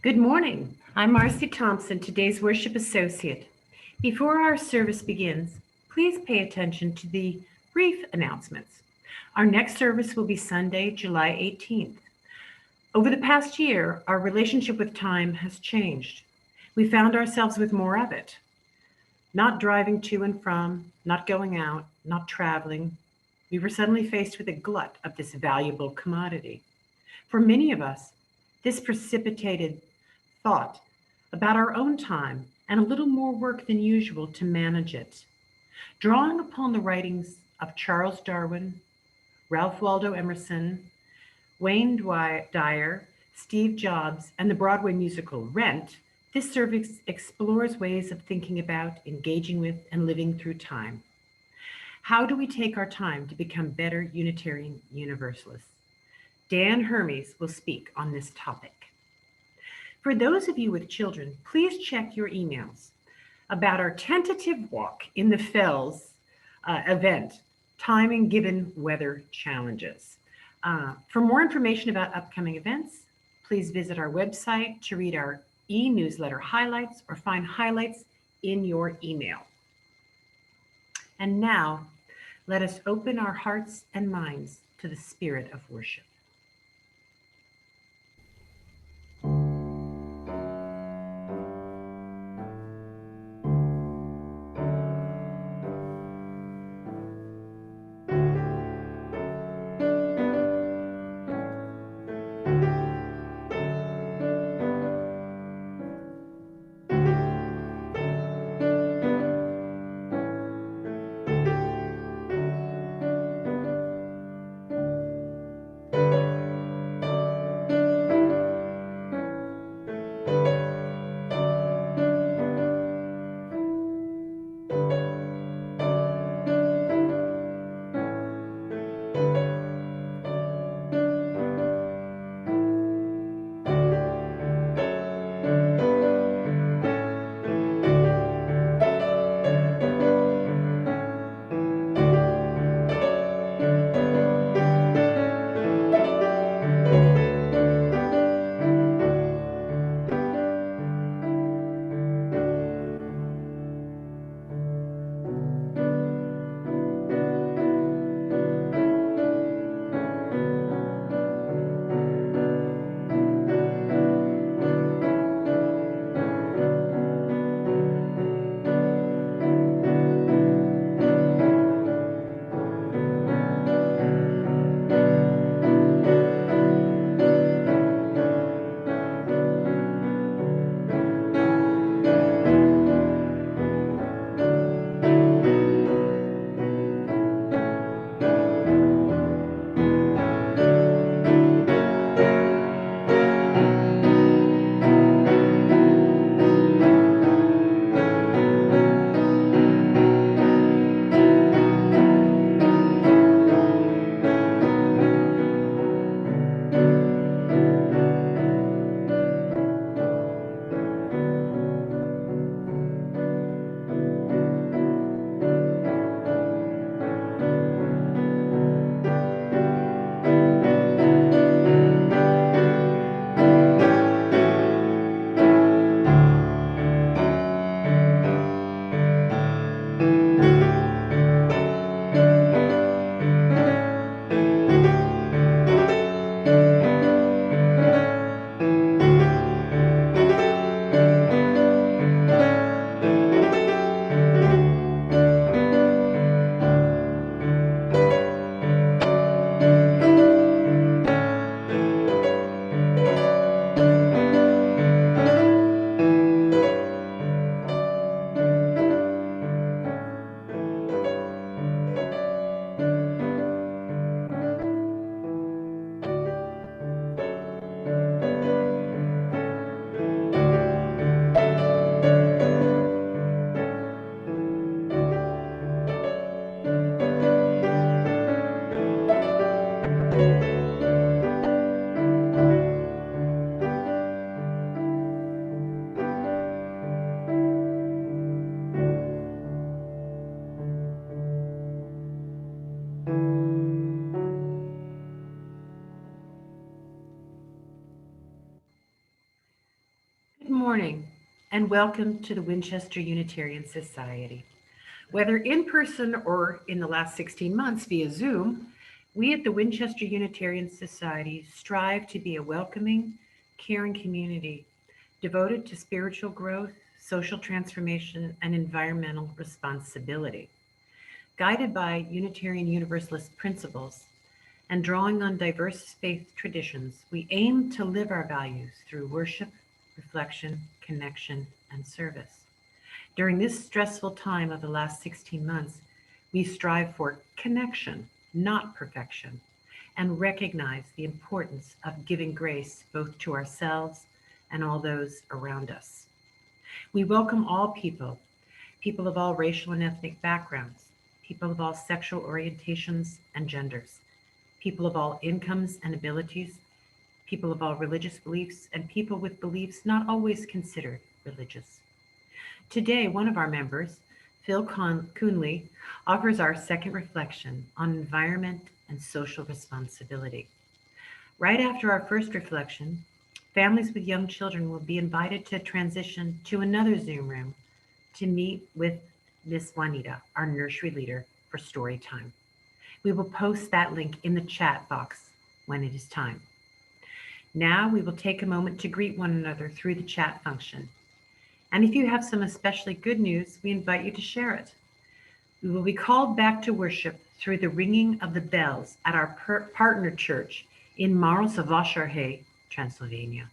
Good morning. I'm Marcy Thompson, today's worship associate. Before our service begins, please pay attention to the brief announcements. Our next service will be Sunday, July 18th. Over the past year, our relationship with time has changed. We found ourselves with more of it. Not driving to and from, not going out, not traveling. We were suddenly faced with a glut of this valuable commodity. For many of us, this precipitated thought about our own time and a little more work than usual to manage it. Drawing upon the writings of Charles Darwin, Ralph Waldo Emerson, Wayne Dyer, Steve Jobs, and the Broadway musical Rent, this service explores ways of thinking about, engaging with, and living through time. How do we take our time to become better Unitarian Universalists? Dan Hermes will speak on this topic. For those of you with children, please check your emails about our tentative walk in the Fells event, time and given weather challenges. For more information about upcoming events, please visit our website to read our e-newsletter highlights or find highlights in your email. And now, let us open our hearts and minds to the spirit of worship. and welcome to the Winchester Unitarian Society. Whether in person or in the last 16 months via Zoom, we at the Winchester Unitarian Society strive to be a welcoming, caring community devoted to spiritual growth, social transformation, and environmental responsibility. Guided by Unitarian Universalist principles and drawing on diverse faith traditions, we aim to live our values through worship, reflection, connection, and service. During this stressful time of the last 16 months, we strive for connection, not perfection, and recognize the importance of giving grace both to ourselves and all those around us. We welcome all people, people of all racial and ethnic backgrounds, people of all sexual orientations and genders, people of all incomes and abilities, people of all religious beliefs, and people with beliefs not always considered religious. Today, one of our members, Phil Coonley, offers our second reflection on environment and social responsibility. Right after our first reflection, families with young children will be invited to transition to another Zoom room to meet with Miss Juanita, our nursery leader, for story time. We will post that link in the chat box when it is time. Now we will take a moment to greet one another through the chat function. And if you have some especially good news, we invite you to share it. We will be called back to worship through the ringing of the bells at our partner church in Maroslavasarhe, Transylvania.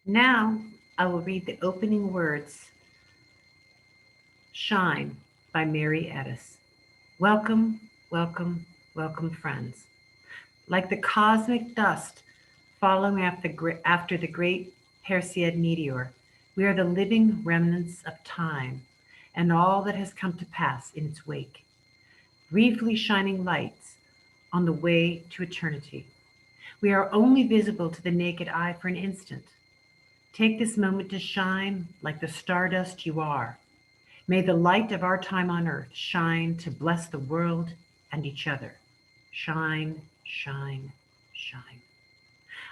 Now I will read the opening words, Shine by Mary Edis. Welcome, welcome, welcome, friends. Like the cosmic dust following after the great Perseid meteor, we are the living remnants of time and all that has come to pass in its wake, briefly shining lights on the way to eternity. We are only visible to the naked eye for an instant. Take this moment to shine like the stardust you are. May the light of our time on earth shine to bless the world and each other. Shine, shine, shine.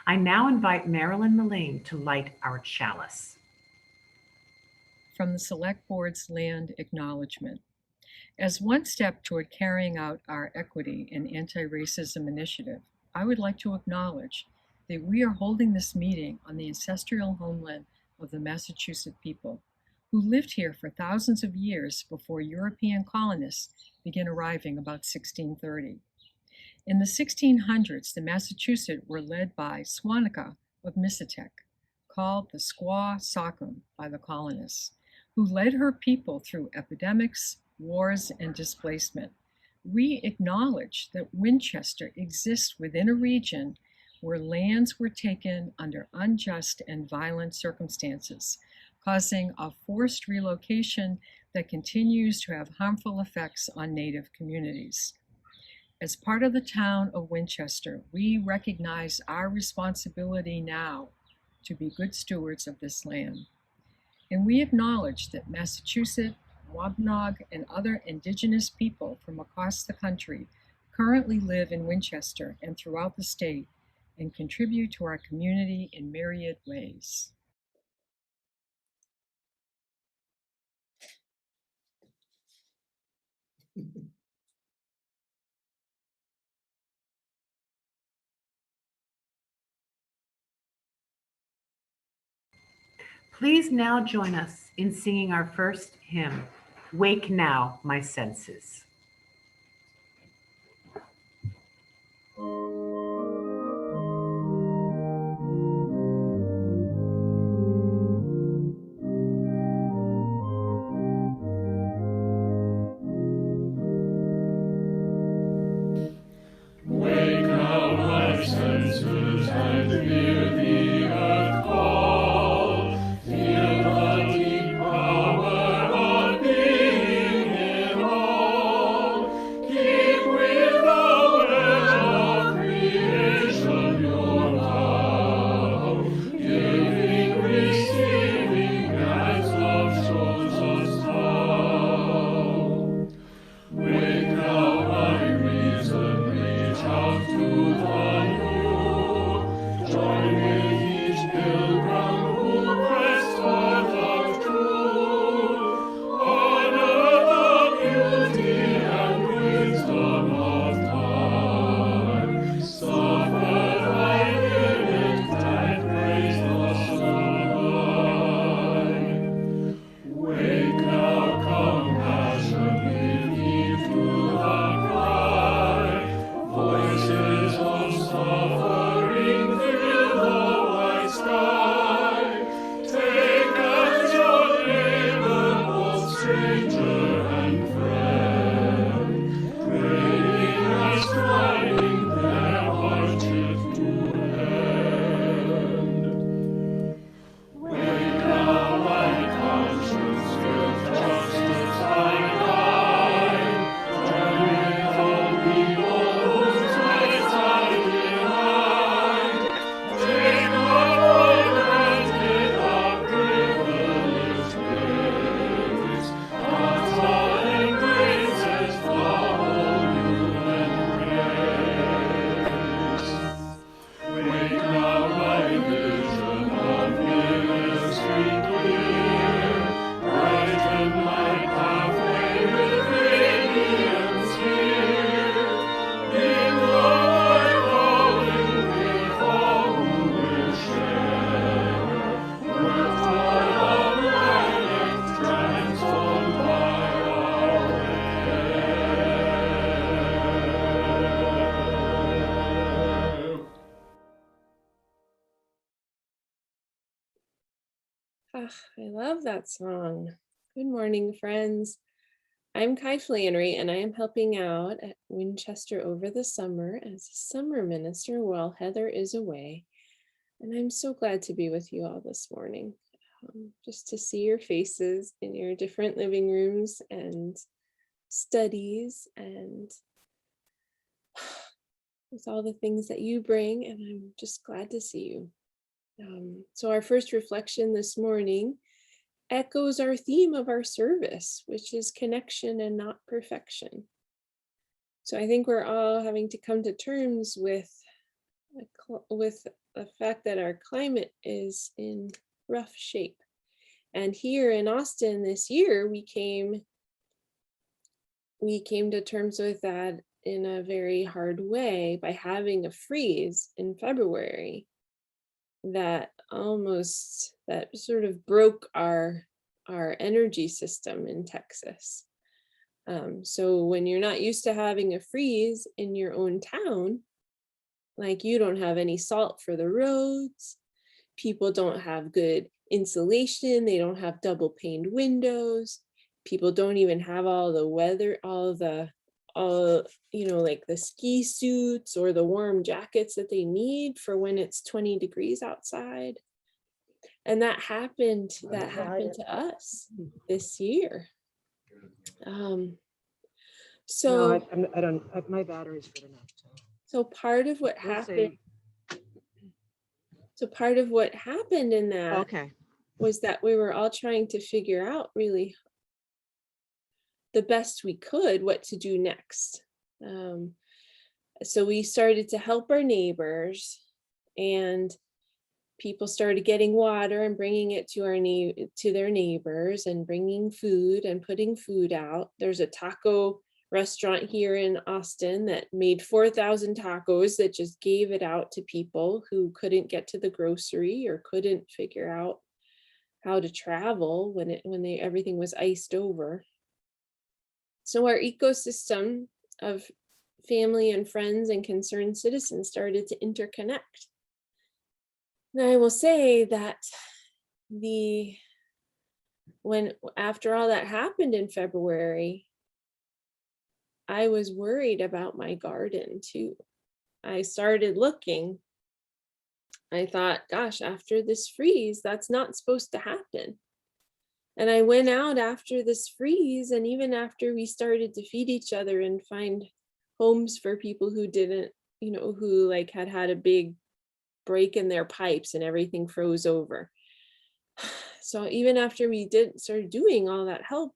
I now invite Marilyn Mullane to light our chalice. From the Select Board's Land Acknowledgement. As one step toward carrying out our equity and anti-racism initiative, I would like to acknowledge that we are holding this meeting on the ancestral homeland of the Massachusetts people, who lived here for thousands of years before European colonists began arriving about 1630. In the 1600s, the Massachusetts were led by Squanaka of Missatec, called the Squaw Sockham by the colonists, who led her people through epidemics, wars, and displacement. We acknowledge that Winchester exists within a region where lands were taken under unjust and violent circumstances, causing a forced relocation that continues to have harmful effects on Native communities. As part of the town of Winchester, we recognize our responsibility now to be good stewards of this land. And we acknowledge that Massachusetts, Wampanoag, and other indigenous people from across the country currently live in Winchester and throughout the state and contribute to our community in myriad ways. Please now join us in singing our first hymn, Wake Now, My Senses. Wake now my senses and hear the earth call. Feel the deep power of being in all. Keep with the web of creation your vow. Giving, receiving, as love shows us how. Wake now my reason, reach out to the new. Join with each pilgrim who rests path of truth. Honor the beauty and wisdom of time. Suffer thy limit and praise the sublime. Wake now, compassion, give heed to the cry. Voices of suffering fill the wide sky. Take as your neighbor, both stranger and friend, praying and striving their hardship to end. Wake now, my conscience, with justice thy guide. Join with all people whose rights I deny. Take not for granted the privilege gives. God's love embraces the whole human race. Wake now, my vision of ministry clear. Brighten my pathway with radiance here. Mingle my calling with all who will share. Work toward a planet transformed by our web. I love that song. Good morning, friends. I'm Kai Flannery, and I am helping out at Winchester over the summer as a summer minister while Heather is away. And I'm so glad to be with you all this morning, just to see your faces in your different living rooms and studies and with all the things that you bring. And I'm just glad to see you. So our first reflection this morning echoes our theme of our service, which is connection and not perfection. So I think we're all having to come to terms with the fact that our climate is in rough shape. And here in Austin this year, we came to terms with that in a very hard way by having a freeze in February that sort of broke our energy system in Texas. So when you're not used to having a freeze in your own town, like you don't have any salt for the roads, people don't have good insulation, they don't have double paned windows, people don't even have all the weather, like the ski suits or the warm jackets that they need for when it's 20 degrees outside. And that happened to us this year. So No, I don't. My battery's good enough. So part of what happened. So part of what happened in that Okay. was that we were all trying to figure out really the best we could what to do next. So we started to help our neighbors, and people started getting water and bringing it to their neighbors, and bringing food and putting food out. There's a taco restaurant here in Austin that made 4,000 tacos that just gave it out to people who couldn't get to the grocery or couldn't figure out how to travel when everything was iced over. So our ecosystem of family and friends and concerned citizens started to interconnect. And I will say that after all that happened in February, I was worried about my garden too. I started looking. I thought, gosh, after this freeze, that's not supposed to happen. And I went out after this freeze, and even after we started to feed each other and find homes for people who didn't, who like had a big break in their pipes and everything froze over. So even after we started doing all that help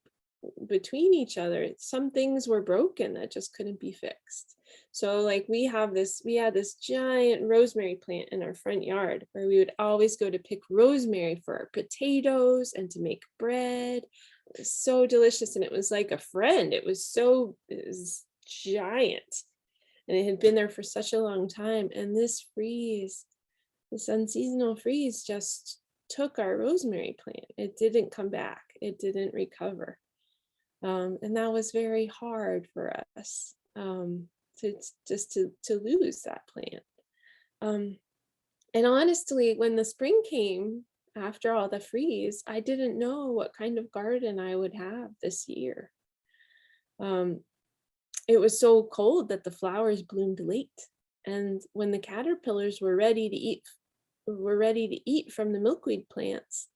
between each other, some things were broken that just couldn't be fixed. So like we had this giant rosemary plant in our front yard where we would always go to pick rosemary for our potatoes and to make bread. It was so delicious, and it was like a friend. It was giant, and it had been there for such a long time. And this unseasonal freeze just took our rosemary plant. It didn't come back. It didn't recover. And that was very hard for us to lose that plant. And honestly, when the spring came after all the freeze, I didn't know what kind of garden I would have this year. It was so cold that the flowers bloomed late. And when the caterpillars were ready to eat from the milkweed plants,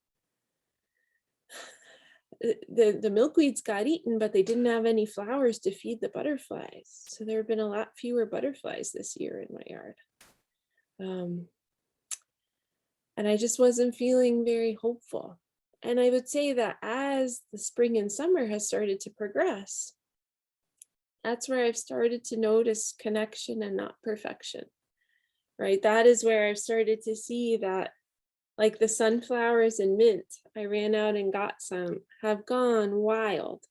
the milkweeds got eaten, but they didn't have any flowers to feed the butterflies. So there have been a lot fewer butterflies this year in my yard. And I just wasn't feeling very hopeful. And I would say that as the spring and summer has started to progress, that's where I've started to notice connection and not perfection, right? That is where I've started to see that, like the sunflowers and mint, I ran out and got some, have gone wild.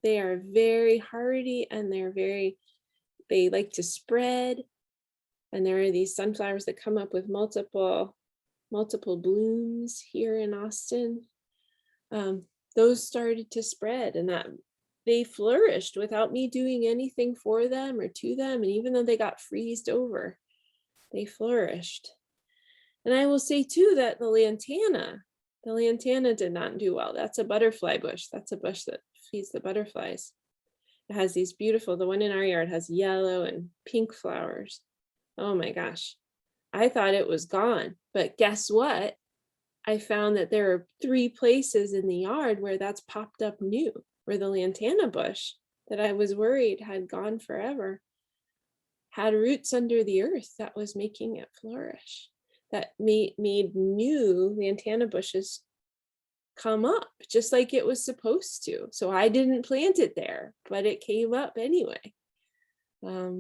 They are very hardy, and they like to spread. And there are these sunflowers that come up with multiple blooms here in Austin. Those started to spread, and that they flourished without me doing anything for them or to them. And even though they got freezed over, they flourished. And I will say too that the lantana did not do well. That's a butterfly bush. That's a bush that feeds the butterflies. It has these beautiful, the one in our yard has yellow and pink flowers. Oh my gosh. I thought it was gone, but guess what? I found that there are 3 places in the yard where that's popped up new, where the lantana bush that I was worried had gone forever had roots under the earth that was making it flourish, that made new lantana bushes come up just like it was supposed to. So I didn't plant it there, but it came up anyway.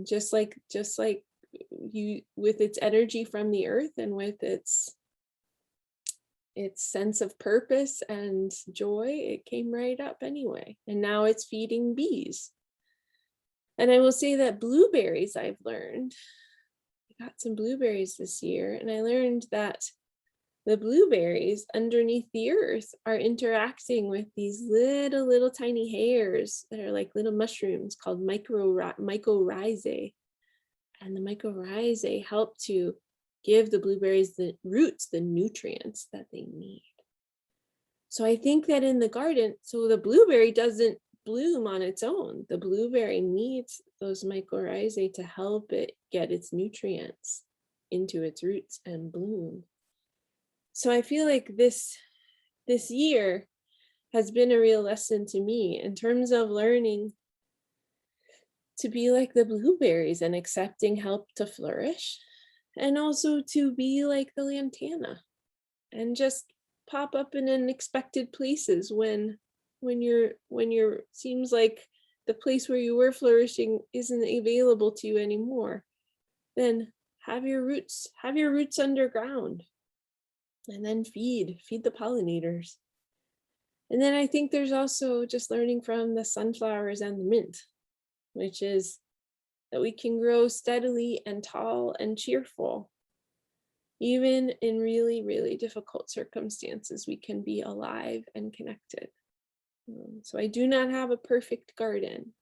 Just like you, with its energy from the earth and with its sense of purpose and joy, it came right up anyway. And now it's feeding bees. And I will say that blueberries, I've learned, I got some blueberries this year, and I learned that the blueberries underneath the earth are interacting with these little tiny hairs that are like little mushrooms called mycorrhizae. And the mycorrhizae help to give the blueberries, the roots, the nutrients that they need. So I think that in the garden, so the blueberry doesn't bloom on its own. The blueberry needs those mycorrhizae to help it get its nutrients into its roots and bloom. So I feel like this year has been a real lesson to me in terms of learning to be like the blueberries and accepting help to flourish, and also to be like the lantana and just pop up in unexpected places when when you're seems like the place where you were flourishing isn't available to you anymore, then have your roots underground, and then feed the pollinators. And then I think there's also just learning from the sunflowers and the mint, which is that we can grow steadily and tall and cheerful. Even in really, really difficult circumstances, we can be alive and connected. So I do not have a perfect garden,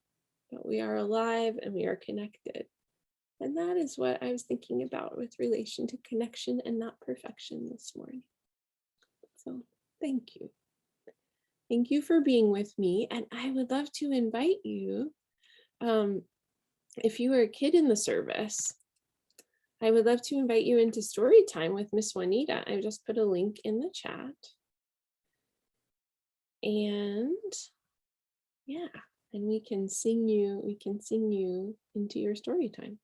but we are alive and we are connected. And that is what I was thinking about with relation to connection and not perfection this morning. So thank you. Thank you for being with me. And I would love to invite you, if you were a kid in the service, I would love to invite you into story time with Miss Juanita. I just put a link in the chat. And yeah, and we can sing you into your story time.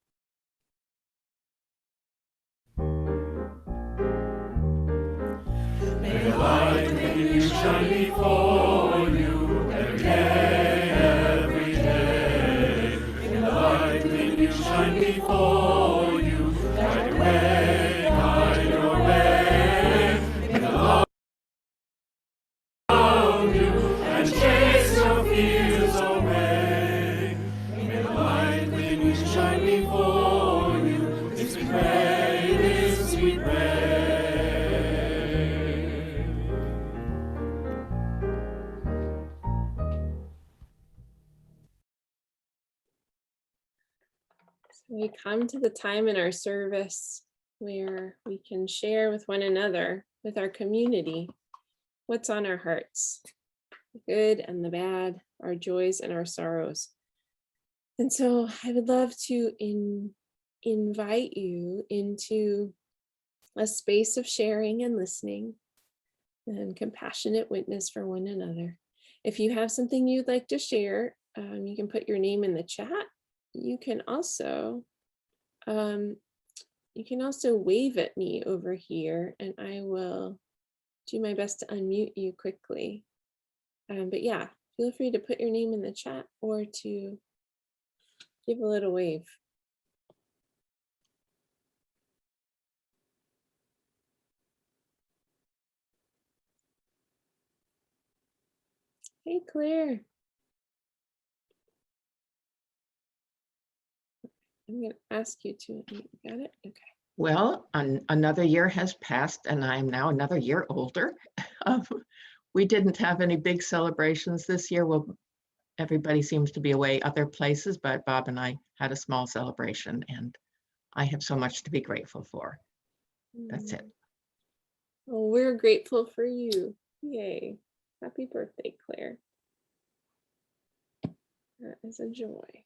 May the light within you shine before you every day, every day. May the light within you shine before you, guide your way, guide your way. May the light around you and chase your fears away. May the light within you shine before you. This we pray, this we pray. So we come to the time in our service where we can share with one another, with our community, what's on our hearts, the good and the bad, our joys and our sorrows. And so I would love to invite you into a space of sharing and listening and compassionate witness for one another. If you have something you'd like to share, you can put your name in the chat. You can also wave at me over here, and I will do my best to unmute you quickly. But yeah, feel free to put your name in the chat or to give a little wave. Hey, Claire. I'm going to ask you to, you got it? Okay. Well, another year has passed and I'm now another year older. We didn't have any big celebrations this year. Well, everybody seems to be away other places, but Bob and I had a small celebration and I have so much to be grateful for. That's it. Well, we're grateful for you. Yay. Happy birthday, Claire. That is a joy.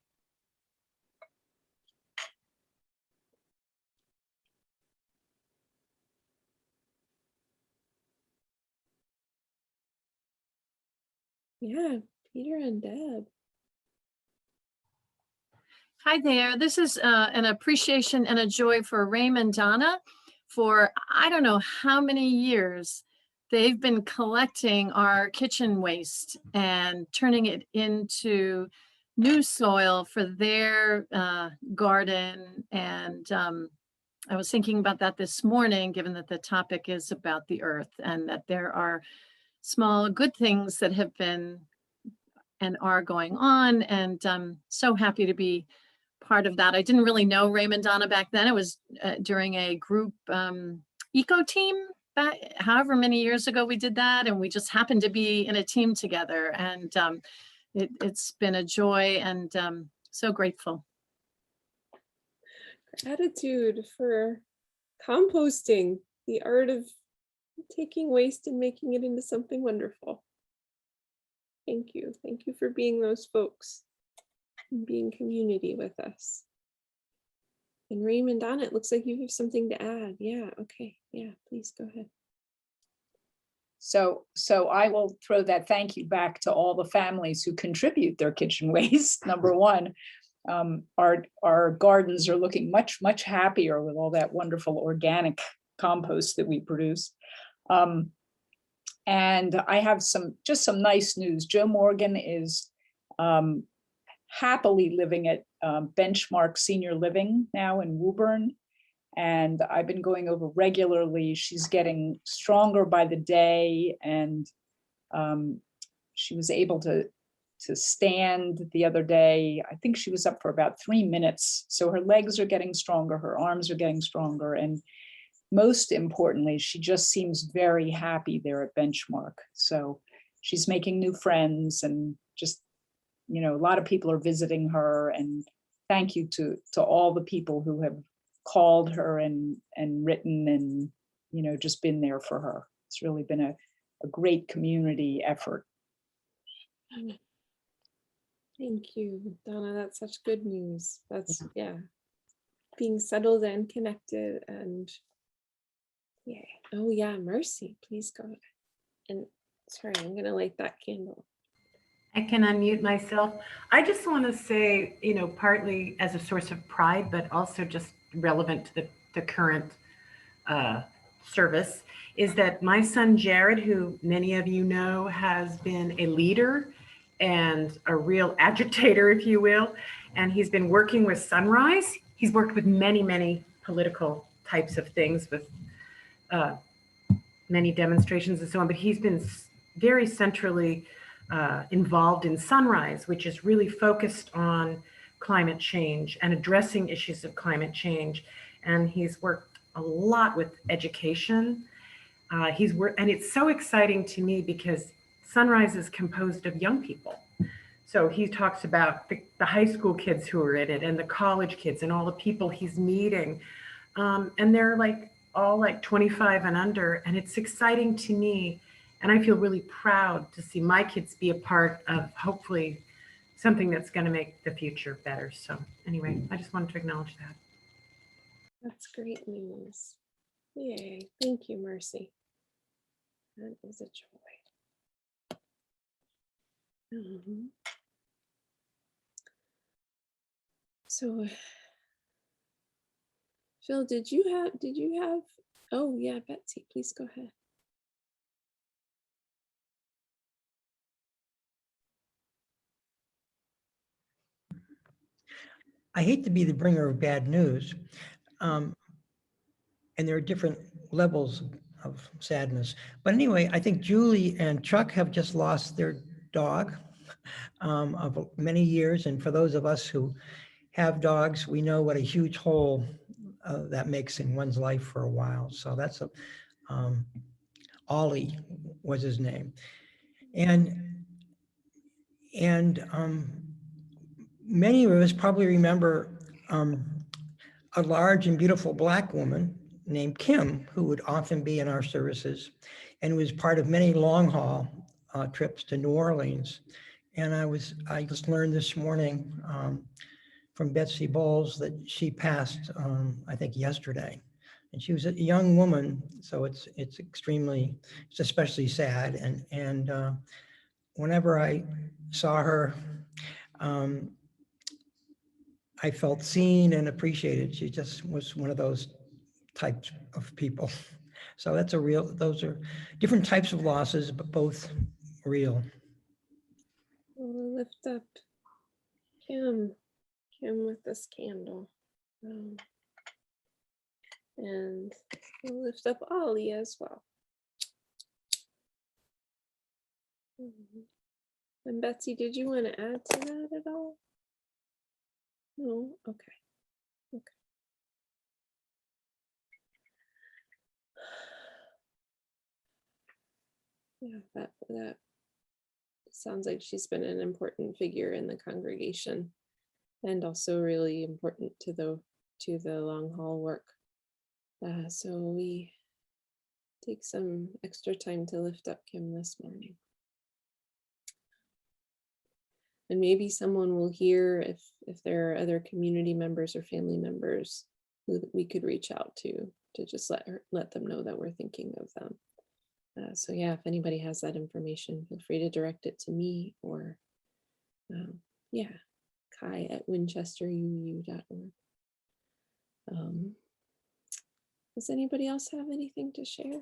Yeah, Peter and Deb. Hi there. This is an appreciation and a joy for Raymond Donna. For I don't know how many years they've been collecting our kitchen waste and turning it into new soil for their garden. And I was thinking about that this morning, given that the topic is about the earth and that there are small good things that have been and are going on. And I'm so happy to be part of that. I didn't really know Raymond Donna back then. It was during a group eco team back however many years ago we did that. And we just happened to be in a team together. And it's been a joy and so grateful. Gratitude for composting, the art of taking waste and making it into something wonderful. Thank you. Thank you for being those folks and being community with us. And Raymond Donna, it looks like you have something to add. Yeah, okay. Yeah, please go ahead. So I will throw that thank you back to all the families who contribute their kitchen waste. Number one, our gardens are looking much, much happier with all that wonderful organic compost that we produce. And I have just some nice news. Joe Morgan is happily living at Benchmark Senior Living now in Woburn. And I've been going over regularly. She's getting stronger by the day, and she was able to stand the other day. I think she was up for about 3 minutes. So her legs are getting stronger, her arms are getting stronger, and most importantly, she just seems very happy there at Benchmark. So she's making new friends, and just, you know, a lot of people are visiting her. And thank you to all the people who have called her and written and, you know, just been there for her. It's really been a great community effort. Thank you, Donna. That's such good news. That's, yeah, being settled and connected, and yeah. Oh yeah, Mercy, please go ahead. And sorry, I'm gonna light that candle. I can unmute myself. I just want to say, you know, partly as a source of pride, but also just relevant to the current service, is that my son Jared, who many of you know, has been a leader and a real agitator, if you will, and he's been working with Sunrise. He's worked with many political types of things, with many demonstrations and so on, but he's been very centrally involved in Sunrise, which is really focused on climate change and addressing issues of climate change. And he's worked a lot with education. And it's so exciting to me because Sunrise is composed of young people. So he talks about the high school kids who are in it, and the college kids, and all the people he's meeting. And they're all 25 and under. And it's exciting to me. And I feel really proud to see my kids be a part of, hopefully, something that's going to make the future better. So anyway, I just wanted to acknowledge that. That's great news. Yay. Thank you, Mercy. That is a joy. So Phil, did you have, oh yeah, Betsy, please go ahead. I hate to be the bringer of bad news. And there are different levels of sadness. But anyway, I think Julie and Chuck have just lost their dog of many years. And for those of us who have dogs, we know what a huge hole that makes in one's life for a while. So that's Ollie was his name. And many of us probably remember a large and beautiful Black woman named Kim, who would often be in our services and was part of many long haul trips to New Orleans. And I just learned this morning from Betsy Bowles that she passed, I think yesterday. And she was a young woman, so it's especially sad. And whenever I saw her, I felt seen and appreciated. She just was one of those types of people. So those are different types of losses, but both real. We'll lift up Kim with this candle. And we'll lift up Ollie as well. And Betsy, did you want to add to that at all? No? Okay. Yeah, that sounds like she's been an important figure in the congregation, and also really important to the long haul work. So we take some extra time to lift up Kim this morning. And maybe someone will hear if there are other community members or family members who we could reach out to just let them know that we're thinking of them. So yeah, if anybody has that information, feel free to direct it to me or kai@winchesteruu.org. Does anybody else have anything to share?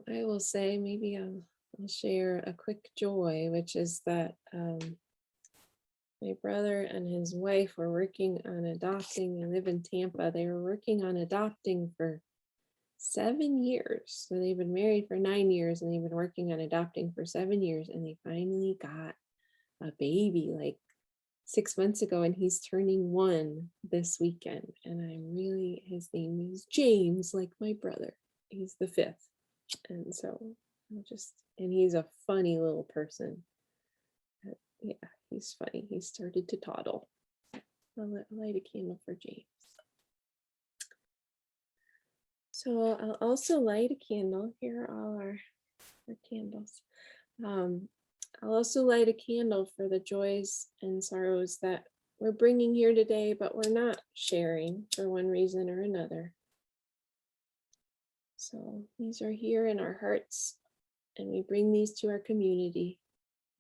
I will say, maybe I'll share a quick joy, which is that my brother and his wife were working on adopting. They live in Tampa. They were working on adopting for 7 years. So they've been married for 9 years and they've been working on adopting for 7 years. And they finally got a baby like 6 months ago, and he's turning 1 this weekend. And his name is James, like my brother. He's the 5th. And so and he's a funny little person. Yeah, he's funny. He started to toddle. I'll light a candle for James. So I'll also light a candle. Here are all our candles. I'll also light a candle for the joys and sorrows that we're bringing here today, but we're not sharing for one reason or another. So these are here in our hearts, and we bring these to our community.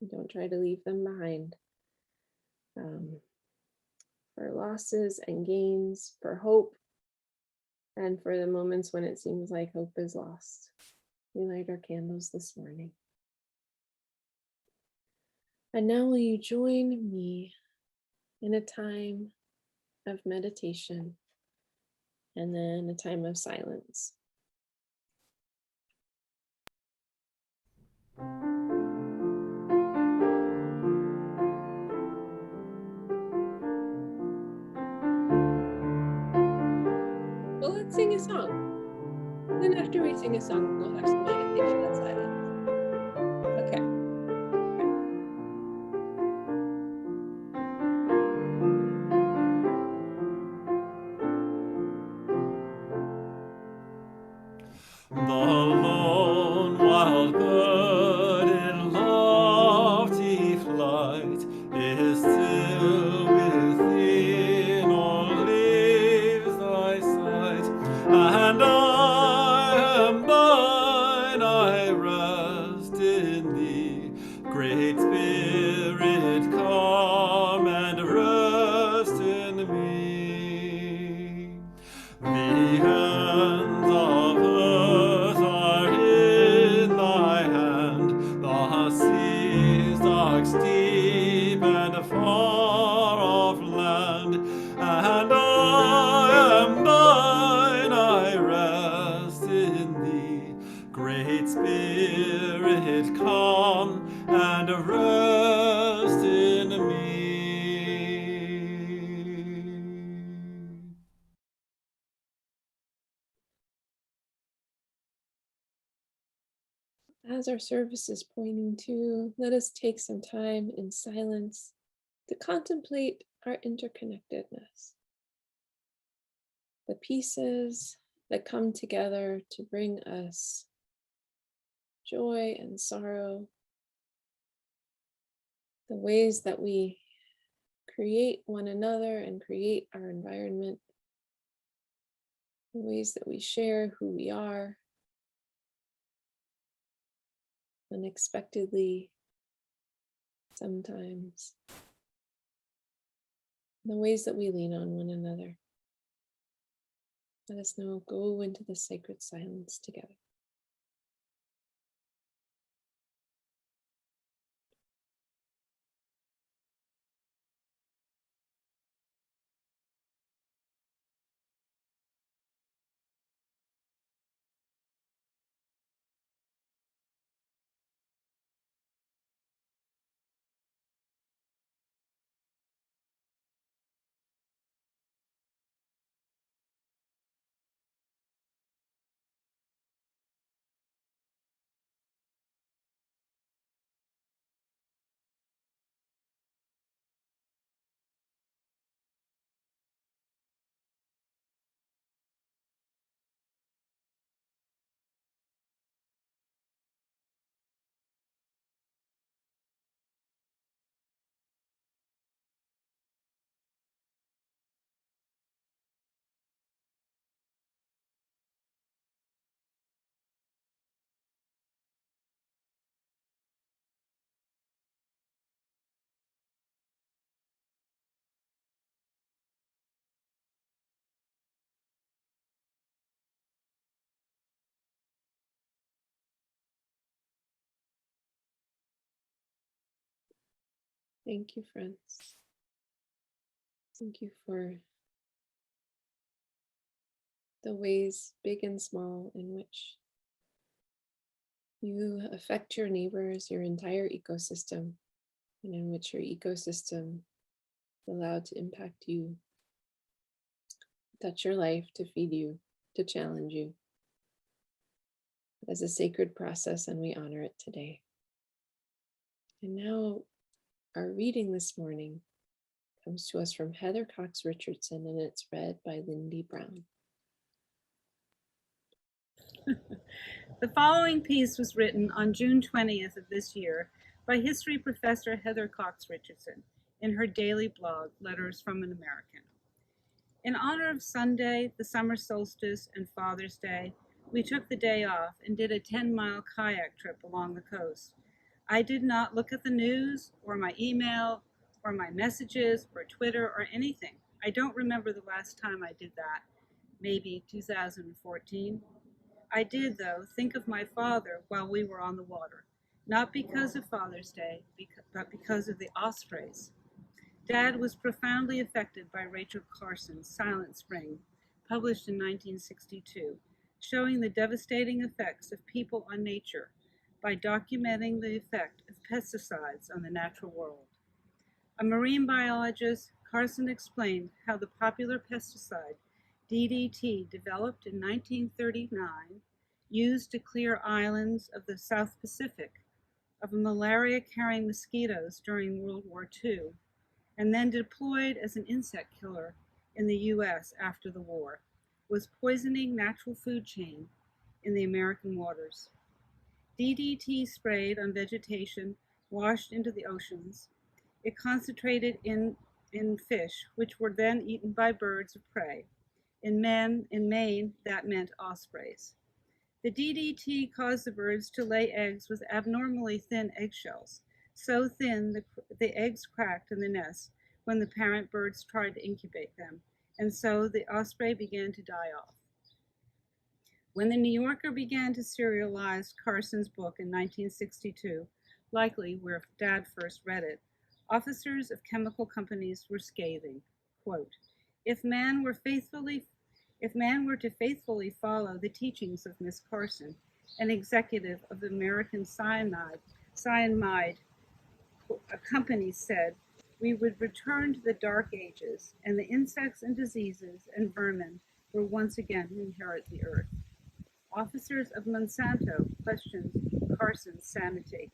We don't try to leave them behind. For losses and gains, for hope, and for the moments when it seems like hope is lost. We light our candles this morning. And now will you join me in a time of meditation and then a time of silence. Well, let's sing a song. Then after we sing a song, we'll have some meditation and silence. Okay. The lone wild bird in lofty flight is still within or leaves thy sight, and I am thine, I rest in thee, Great Spirit, come and rest in me. The hands of earth are in thy hand, the seas dark, steep, and far off land, and I am thine, I rest in thee. Great Spirit, come and rest in me. As our service is pointing to, let us take some time in silence to contemplate our interconnectedness. The pieces that come together to bring us joy and sorrow. The ways that we create one another and create our environment. The ways that we share who we are. Unexpectedly, sometimes. The ways that we lean on one another. Let us now go into the sacred silence together. Thank you, friends. Thank you for the ways, big and small, in which you affect your neighbors, your entire ecosystem, and in which your ecosystem is allowed to impact you, touch your life, to feed you, to challenge you. As a sacred process, and we honor it today. And now our reading this morning comes to us from Heather Cox Richardson, and it's read by Lindy Brown. The following piece was written on June 20th of this year by history professor Heather Cox Richardson in her daily blog, Letters from an American. In honor of Sunday, the summer solstice, and Father's Day, we took the day off and did a 10-mile kayak trip along the coast. I did not look at the news or my email or my messages or Twitter or anything. I don't remember the last time I did that, maybe 2014. I did, though, think of my father while we were on the water, not because of Father's Day, but because of the ospreys. Dad was profoundly affected by Rachel Carson's Silent Spring, published in 1962, showing the devastating effects of people on nature by documenting the effect of pesticides on the natural world. A marine biologist, Carson explained how the popular pesticide DDT, developed in 1939, used to clear islands of the South Pacific of malaria-carrying mosquitoes during World War II, and then deployed as an insect killer in the US after the war, was poisoning natural food chain in the American waters. DDT sprayed on vegetation washed into the oceans. It concentrated in fish, which were then eaten by birds of prey. In Maine, that meant ospreys. The DDT caused the birds to lay eggs with abnormally thin eggshells, so thin the eggs cracked in the nest when the parent birds tried to incubate them, and so the osprey began to die off. When the New Yorker began to serialize Carson's book in 1962, likely where Dad first read it, officers of chemical companies were scathing, quote, if man were to faithfully follow the teachings of Miss Carson, an executive of the American Cyanide Company said, we would return to the dark ages, and the insects and diseases and vermin will once again inherit the earth. Officers of Monsanto questioned Carson's sanity,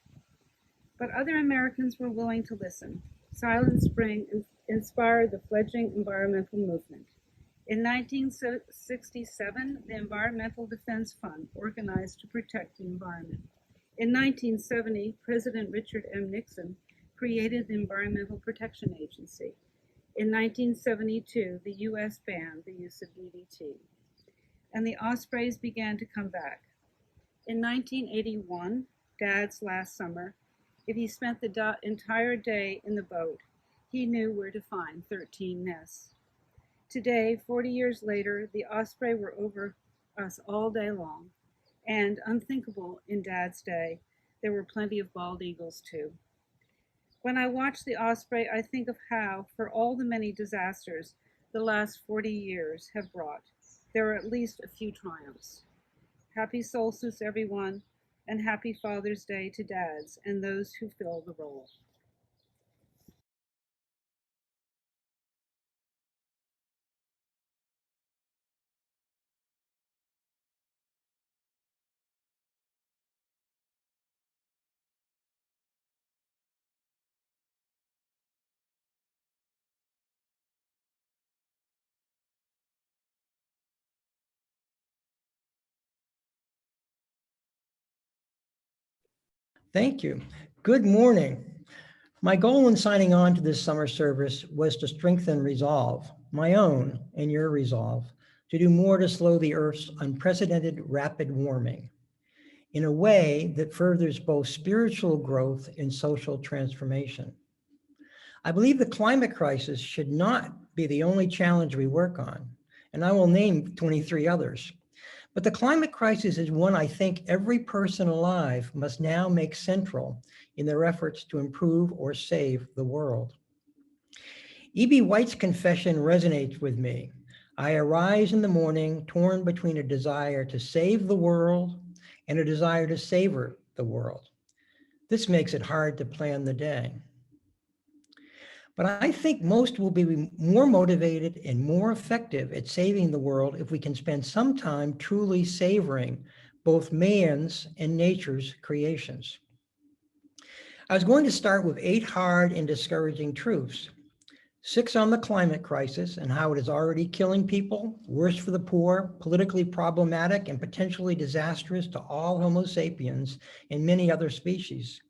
but other Americans were willing to listen. Silent Spring inspired the fledgling environmental movement. In 1967, the Environmental Defense Fund organized to protect the environment. In 1970, President Richard M. Nixon created the Environmental Protection Agency. In 1972, the U.S. banned the use of DDT, and the ospreys began to come back. In 1981, Dad's last summer, if he spent the entire day in the boat, he knew where to find 13 nests. Today, 40 years later, the osprey were over us all day long, and unthinkable in Dad's day, there were plenty of bald eagles too. When I watch the osprey, I think of how, for all the many disasters the last 40 years have brought, there are at least a few triumphs. Happy solstice, everyone, and happy Father's Day to dads and those who fill the role. Thank you. Good morning. My goal in signing on to this summer service was to strengthen resolve, my own and your resolve, to do more to slow the Earth's unprecedented rapid warming in a way that furthers both spiritual growth and social transformation. I believe the climate crisis should not be the only challenge we work on, and I will name 23 others. But the climate crisis is one I think every person alive must now make central in their efforts to improve or save the world. E.B. White's confession resonates with me. I arise in the morning torn between a desire to save the world and a desire to savor the world. This makes it hard to plan the day. But I think most will be more motivated and more effective at saving the world if we can spend some time truly savoring both man's and nature's creations. I was going to start with 8 hard and discouraging truths. 6 on the climate crisis and how it is already killing people, worse for the poor, politically problematic, and potentially disastrous to all Homo sapiens and many other species.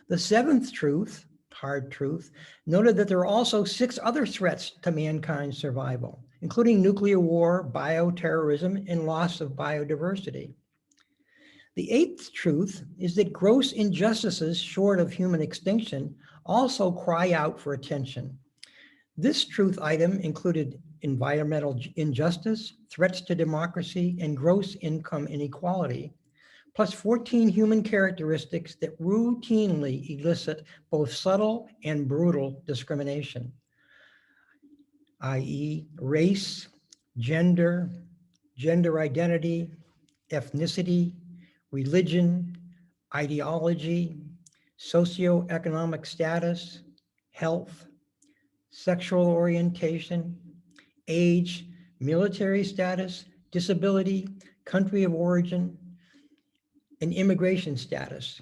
The 7th truth, hard truth, noted that there are also 6 other threats to mankind's survival, including nuclear war, bioterrorism, and loss of biodiversity. The 8th truth is that gross injustices short of human extinction also cry out for attention. This truth item included environmental injustice, threats to democracy, and gross income inequality, plus 14 human characteristics that routinely elicit both subtle and brutal discrimination, i.e. race, gender, gender identity, ethnicity, religion, ideology, socioeconomic status, health, sexual orientation, age, military status, disability, country of origin, and immigration status.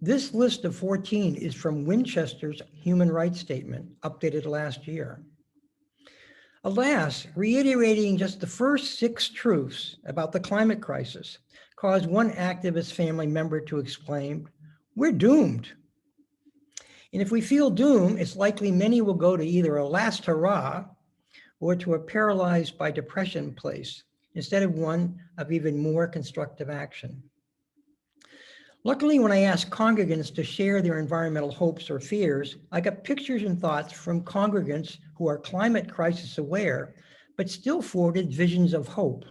This list of 14 is from Winchester's Human Rights Statement, updated last year. Alas, reiterating just the first 6 truths about the climate crisis caused one activist family member to exclaim, "We're doomed." And if we feel doom, it's likely many will go to either a last hurrah or to a paralyzed by depression place, instead of one of even more constructive action. Luckily, when I asked congregants to share their environmental hopes or fears, I got pictures and thoughts from congregants who are climate crisis aware, but still forwarded visions of hope.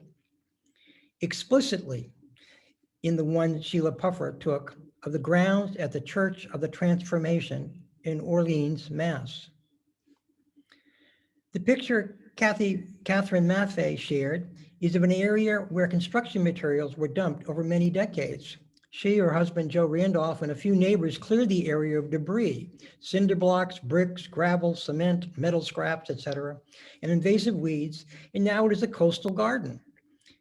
Explicitly, in the one Sheila Puffer took of the grounds at the Church of the Transformation in Orleans, Mass. The picture Catherine Maffei shared is of an area where construction materials were dumped over many decades. She, her husband, Joe Randolph, and a few neighbors cleared the area of debris, cinder blocks, bricks, gravel, cement, metal scraps, etc., and invasive weeds, and now it is a coastal garden.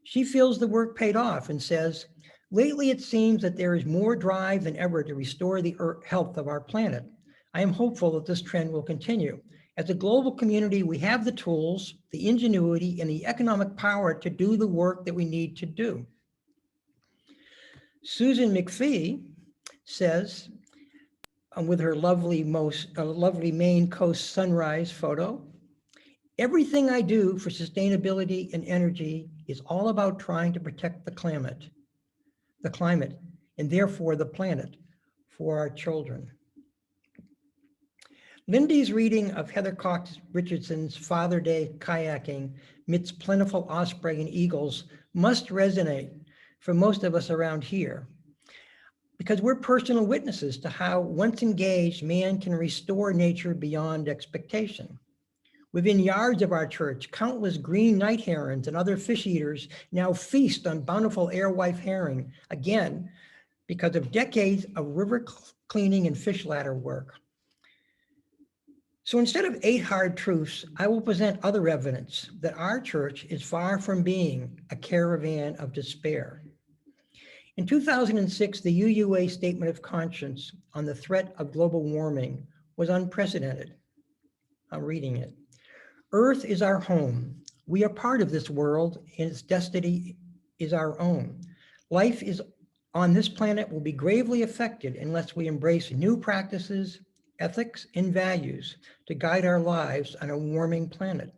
She feels the work paid off and says, "Lately, it seems that there is more drive than ever to restore the health of our planet. I am hopeful that this trend will continue. As a global community, we have the tools, the ingenuity, and the economic power to do the work that we need to do." Susan McPhee says, with her lovely Maine coast sunrise photo, "Everything I do for sustainability and energy is all about trying to protect the climate, and therefore the planet for our children." Lindy's reading of Heather Cox Richardson's Father Day kayaking midst plentiful osprey and eagles must resonate for most of us around here, because we're personal witnesses to how, once engaged, man can restore nature beyond expectation. Within yards of our church, countless green night herons and other fish eaters now feast on bountiful airwife herring, again, because of decades of river cleaning and fish ladder work. So instead of 8 hard truths, I will present other evidence that our church is far from being a caravan of despair. In 2006, the UUA Statement of Conscience on the threat of global warming was unprecedented. I'm reading it. "Earth is our home. We are part of this world, and its destiny is our own. Life is on this planet will be gravely affected unless we embrace new practices, ethics, and values to guide our lives on a warming planet.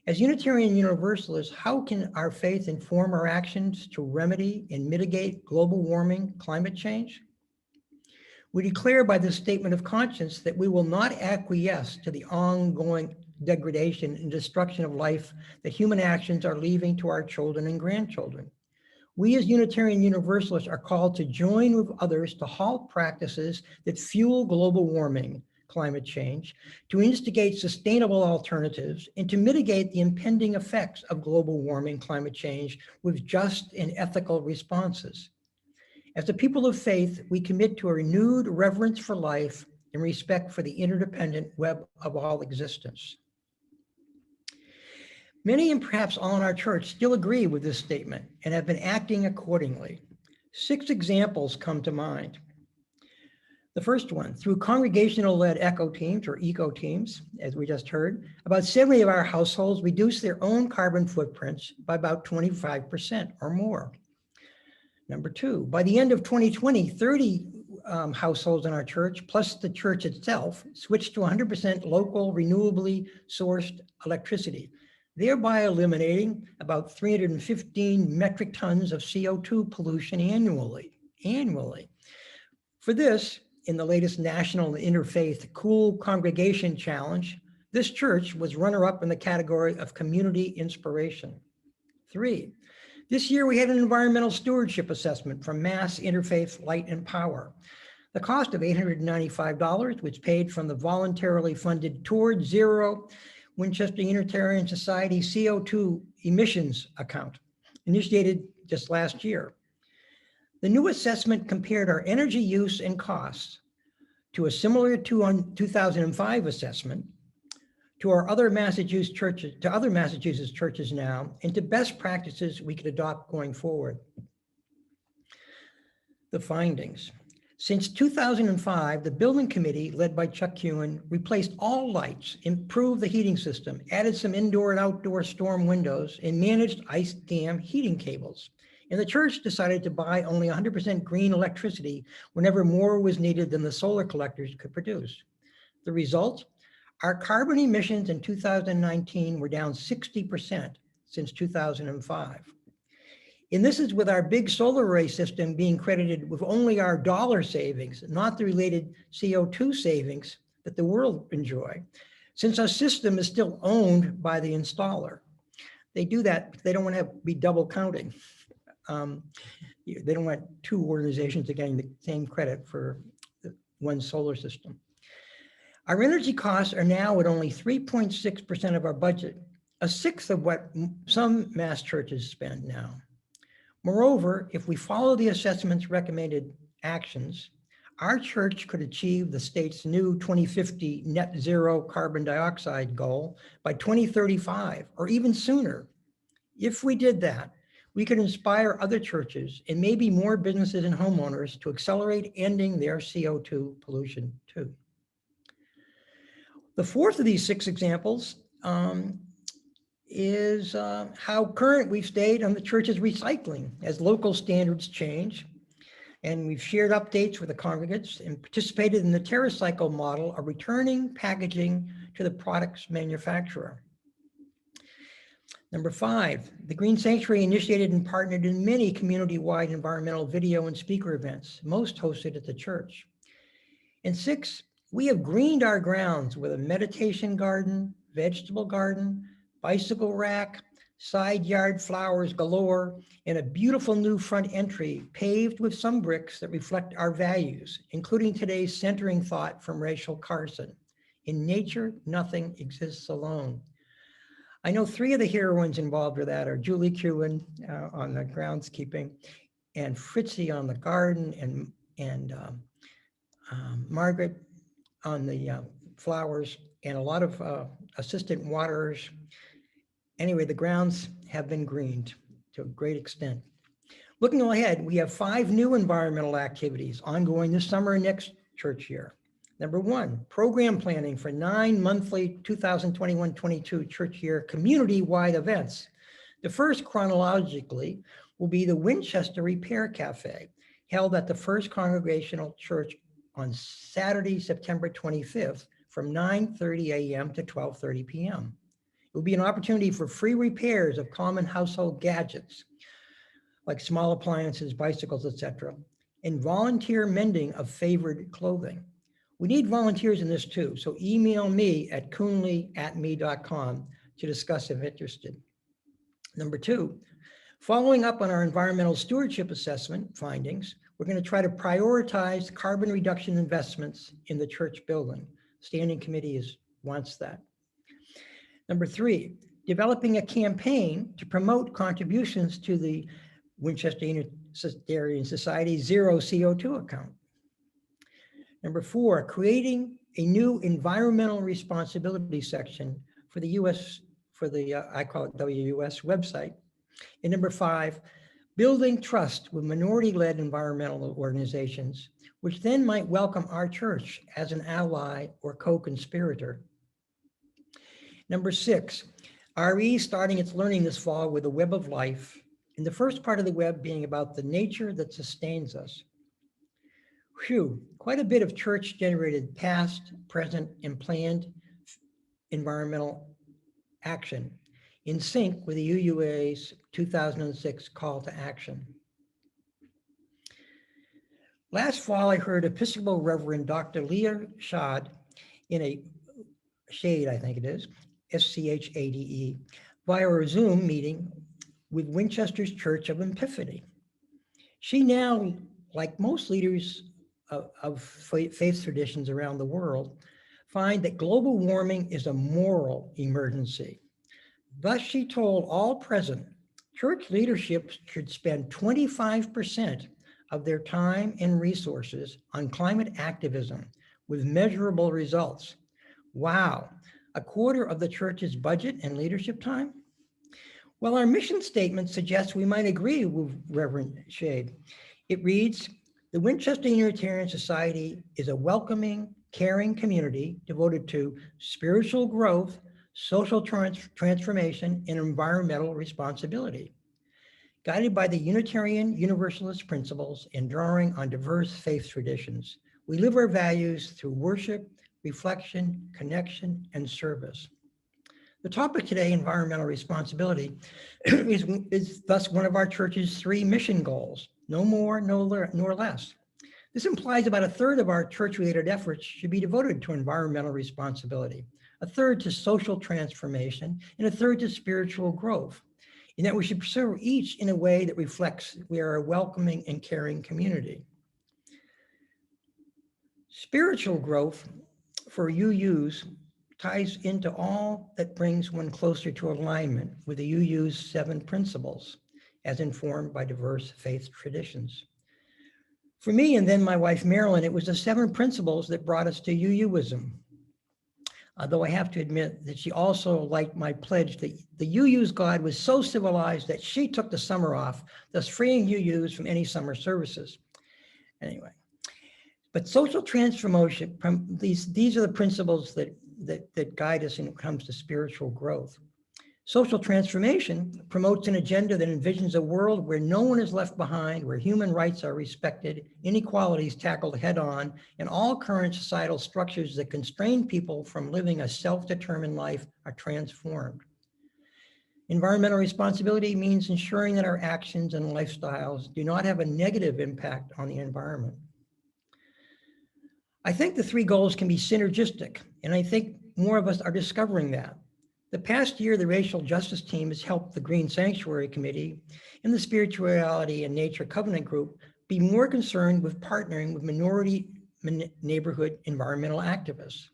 As Unitarian Universalists, how can our faith inform our actions to remedy and mitigate global warming, climate change? We declare by this statement of conscience that we will not acquiesce to the ongoing degradation and destruction of life that human actions are leaving to our children and grandchildren. We as Unitarian Universalists are called to join with others to halt practices that fuel global warming, climate change, to instigate sustainable alternatives, and to mitigate the impending effects of global warming, climate change with just and ethical responses. As a people of faith, we commit to a renewed reverence for life and respect for the interdependent web of all existence. Many and perhaps all in our church still agree with this statement and have been acting accordingly. 6 examples come to mind. The first one, through congregational-led eco teams, as we just heard, about 70 of our households reduced their own carbon footprints by about 25% or more. Number 2, by the end of 2020, 30 households in our church, plus the church itself, switched to 100% local, renewably sourced electricity, thereby eliminating about 315 metric tons of CO2 pollution annually. For this, in the latest National Interfaith Cool Congregation Challenge, this church was runner-up in the category of community inspiration. 3, this year we had an environmental stewardship assessment from Mass Interfaith Light and Power. The cost of $895 was paid from the voluntarily funded Toward Zero Winchester Unitarian Society CO2 emissions account, initiated just last year. The new assessment compared our energy use and costs to a similar 2005 assessment, to our other Massachusetts churches now, and to best practices we could adopt going forward. The findings. Since 2005, the building committee, led by Chuck Hewen, replaced all lights, improved the heating system, added some indoor and outdoor storm windows, and managed ice dam heating cables. And the church decided to buy only 100% green electricity whenever more was needed than the solar collectors could produce. The result? Our carbon emissions in 2019 were down 60% since 2005. And this is with our big solar array system being credited with only our dollar savings, not the related CO2 savings that the world enjoy, since our system is still owned by the installer. They do that because they don't want to be double counting. They don't want 2 organizations getting the same credit for one solar system. Our energy costs are now at only 3.6% of our budget, a sixth of what some mass churches spend now. Moreover, if we follow the assessment's recommended actions, our church could achieve the state's new 2050 net zero carbon dioxide goal by 2035 or even sooner. If we did that, we could inspire other churches and maybe more businesses and homeowners to accelerate ending their CO2 pollution too. The fourth of these 6 examples is how current we've stayed on the church's recycling as local standards change. And we've shared updates with the congregants and participated in the TerraCycle model of returning packaging to the product's manufacturer. Number 5, the Green Sanctuary initiated and partnered in many community-wide environmental video and speaker events, most hosted at the church. And 6, we have greened our grounds with a meditation garden, vegetable garden, bicycle rack, side yard flowers galore, and a beautiful new front entry paved with some bricks that reflect our values, including today's centering thought from Rachel Carson. In nature, nothing exists alone. I know 3 of the heroines involved with that are Julie Kewen on the groundskeeping, and Fritzy on the garden, and Margaret on the flowers, and a lot of assistant waterers. Anyway, the grounds have been greened to a great extent. Looking ahead, we have 5 new environmental activities ongoing this summer and next church year. Number 1, program planning for 9 monthly 2021-22 church year community-wide events. The first chronologically will be the Winchester Repair Cafe, held at the First Congregational Church on Saturday, September 25th from 9:30 a.m. to 12:30 p.m. It will be an opportunity for free repairs of common household gadgets, like small appliances, bicycles, etc., and volunteer mending of favored clothing. We need volunteers in this too, so email me at coonley@me.com to discuss if interested. Number 2, following up on our environmental stewardship assessment findings, we're going to try to prioritize carbon reduction investments in the church building. Standing committee wants that. Number 3, developing a campaign to promote contributions to the Winchester Unitarian Society Zero CO2 account. Number 4, creating a new environmental responsibility section for the I call it WUS website. And number 5, building trust with minority-led environmental organizations, which then might welcome our church as an ally or co-conspirator. Number 6, RE starting its learning this fall with a web of life, and the first part of the web being about the nature that sustains us. Phew, quite a bit of church-generated past, present, and planned environmental action in sync with the UUA's 2006 call to action. Last fall, I heard Episcopal Reverend Dr. Leah Schade in a Shade, I think it is, SCHADE, via a Zoom meeting with Winchester's Church of Epiphany. She now, like most leaders of faith traditions around the world, find that global warming is a moral emergency. Thus, she told all present, church leadership should spend 25% of their time and resources on climate activism with measurable results. Wow, a quarter of the church's budget and leadership time? Well, our mission statement suggests we might agree with Reverend Shade. It reads, the Winchester Unitarian Society is a welcoming, caring community devoted to spiritual growth, social transformation, and environmental responsibility. Guided by the Unitarian Universalist principles and drawing on diverse faith traditions, we live our values through worship, reflection, connection, and service. The topic today, environmental responsibility, is thus one of our church's 3 mission goals, no more, nor less. This implies about a third of our church-related efforts should be devoted to environmental responsibility, a third to social transformation, and a third to spiritual growth, and that we should pursue each in a way that reflects we are a welcoming and caring community. Spiritual growth for UUs ties into all that brings one closer to alignment with the UU's 7 principles, as informed by diverse faith traditions. For me, and then my wife Marilyn, it was the 7 principles that brought us to UUism. Although I have to admit that she also liked my pledge that the UU's God was so civilized that she took the summer off, thus freeing UUs from any summer services. Anyway, but social transformation, these are the principles that guide us when it comes to spiritual growth. Social transformation promotes an agenda that envisions a world where no one is left behind, where human rights are respected, inequalities tackled head on, and all current societal structures that constrain people from living a self-determined life are transformed. Environmental responsibility means ensuring that our actions and lifestyles do not have a negative impact on the environment. I think the 3 goals can be synergistic, and I think more of us are discovering that. The past year, the Racial Justice Team has helped the Green Sanctuary Committee and the Spirituality and Nature Covenant Group be more concerned with partnering with minority neighborhood environmental activists.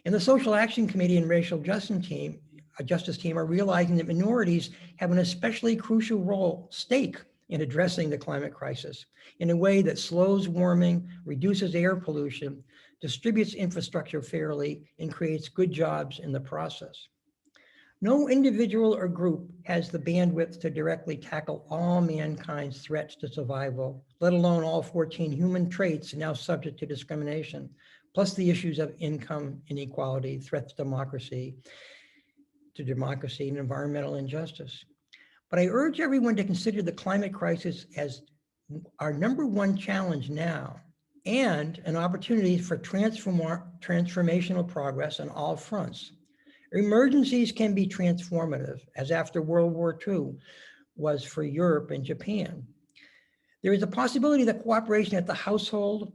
And the Social Action Committee and Racial Justice Team are realizing that minorities have an especially crucial stake in addressing the climate crisis in a way that slows warming, reduces air pollution, distributes infrastructure fairly, and creates good jobs in the process. No individual or group has the bandwidth to directly tackle all mankind's threats to survival, let alone all 14 human traits now subject to discrimination, plus the issues of income inequality, threats to democracy, and environmental injustice. But I urge everyone to consider the climate crisis as our #1 challenge now, and an opportunity for transformational progress on all fronts. Emergencies can be transformative, as after World War II was for Europe and Japan. There is a possibility that cooperation at the household,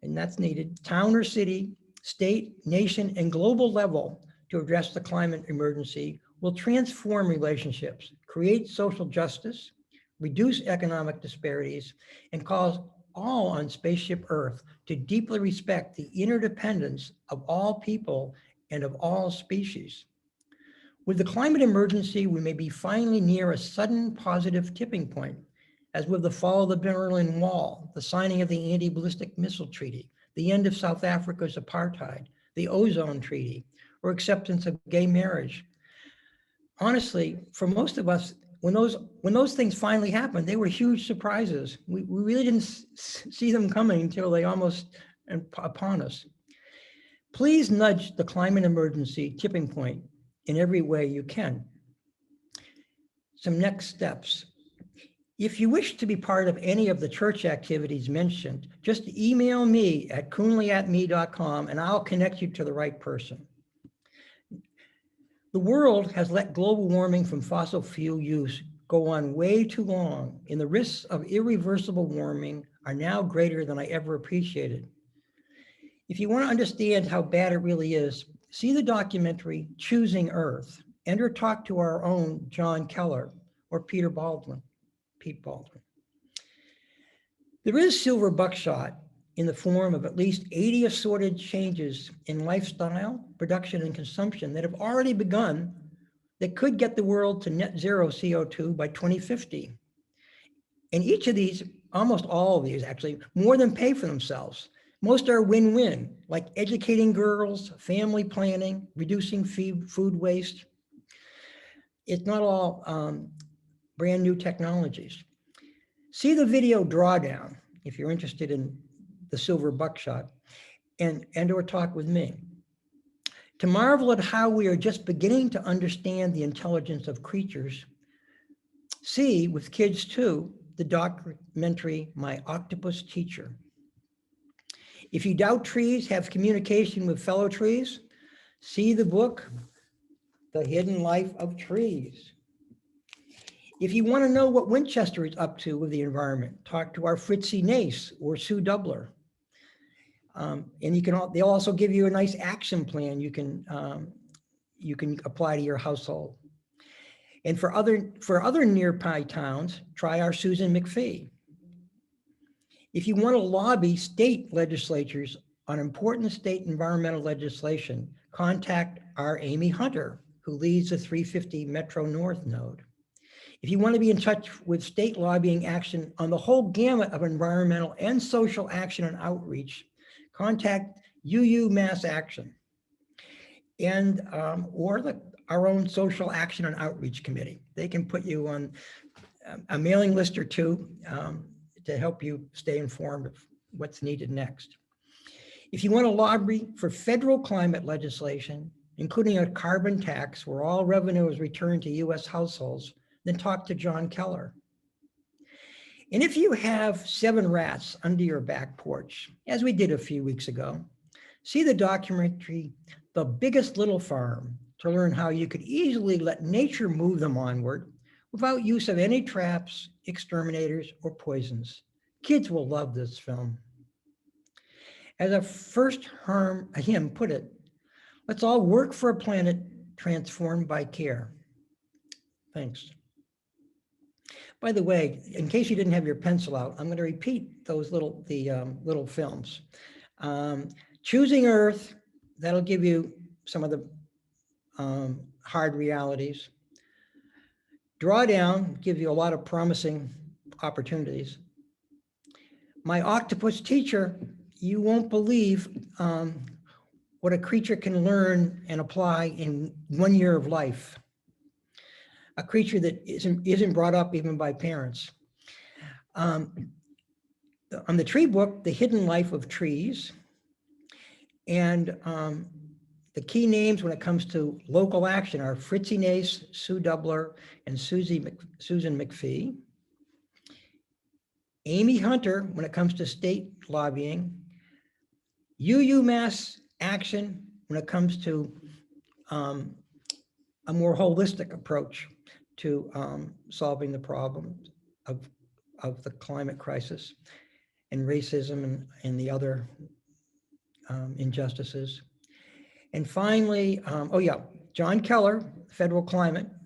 and that's needed, town or city, state, nation, and global level to address the climate emergency will transform relationships, create social justice, reduce economic disparities, and cause all on spaceship Earth to deeply respect the interdependence of all people and of all species. With the climate emergency, we may be finally near a sudden positive tipping point, as with the fall of the Berlin Wall, the signing of the Anti-Ballistic Missile Treaty, the end of South Africa's apartheid, the Ozone Treaty, or acceptance of gay marriage. Honestly, for most of us, when those things finally happened, they were huge surprises. We really didn't see them coming until they almost upon us. Please nudge the climate emergency tipping point in every way you can. Some next steps. If you wish to be part of any of the church activities mentioned, just email me at coonley@me.com and I'll connect you to the right person. The world has let global warming from fossil fuel use go on way too long, and the risks of irreversible warming are now greater than I ever appreciated. If you want to understand how bad it really is, see the documentary Choosing Earth, and or talk to our own John Keller or Pete Baldwin. There is silver buckshot in the form of at least 80 assorted changes in lifestyle, production, and consumption that have already begun that could get the world to net zero CO2 by 2050. And each of these, almost all of these actually, more than pay for themselves. Most are win-win, like educating girls, family planning, reducing food waste. It's not all brand new technologies. See the video Drawdown if you're interested in the silver buckshot, and or talk with me. To marvel at how we are just beginning to understand the intelligence of creatures, see with kids too, the documentary My Octopus Teacher. If you doubt trees have communication with fellow trees, see the book, The Hidden Life of Trees. If you want to know what Winchester is up to with the environment, talk to our Fritzie Nace or Sue Dubler. And they'll also give you a nice action plan you can apply to your household. And for other nearby towns, try our Susan McPhee. If you want to lobby state legislatures on important state environmental legislation, contact our Amy Hunter, who leads the 350 Metro North node. If you want to be in touch with state lobbying action on the whole gamut of environmental and social action and outreach, contact UU Mass Action and or our own Social Action and Outreach Committee. They can put you on a mailing list or two to help you stay informed of what's needed next. If you want to lobby for federal climate legislation, including a carbon tax where all revenue is returned to US households, then talk to John Keller. And if you have 7 rats under your back porch, as we did a few weeks ago, see the documentary, The Biggest Little Farm, to learn how you could easily let nature move them onward without use of any traps, exterminators, or poisons. Kids will love this film. As a first hymn put it, let's all work for a planet transformed by care. Thanks. By the way, in case you didn't have your pencil out, I'm going to repeat those little films. Choosing Earth, that'll give you some of the hard realities. Drawdown gives you a lot of promising opportunities. My Octopus Teacher, you won't believe what a creature can learn and apply in 1 year of life. A creature that isn't brought up even by parents. On the tree book, The Hidden Life of Trees, and the key names when it comes to local action are Fritzie Nace, Sue Dubler, and Susan McPhee. Amy Hunter when it comes to state lobbying. UU Mass Action when it comes to a more holistic approach to solving the problem of the climate crisis. and racism and the other injustices. And finally, John Keller,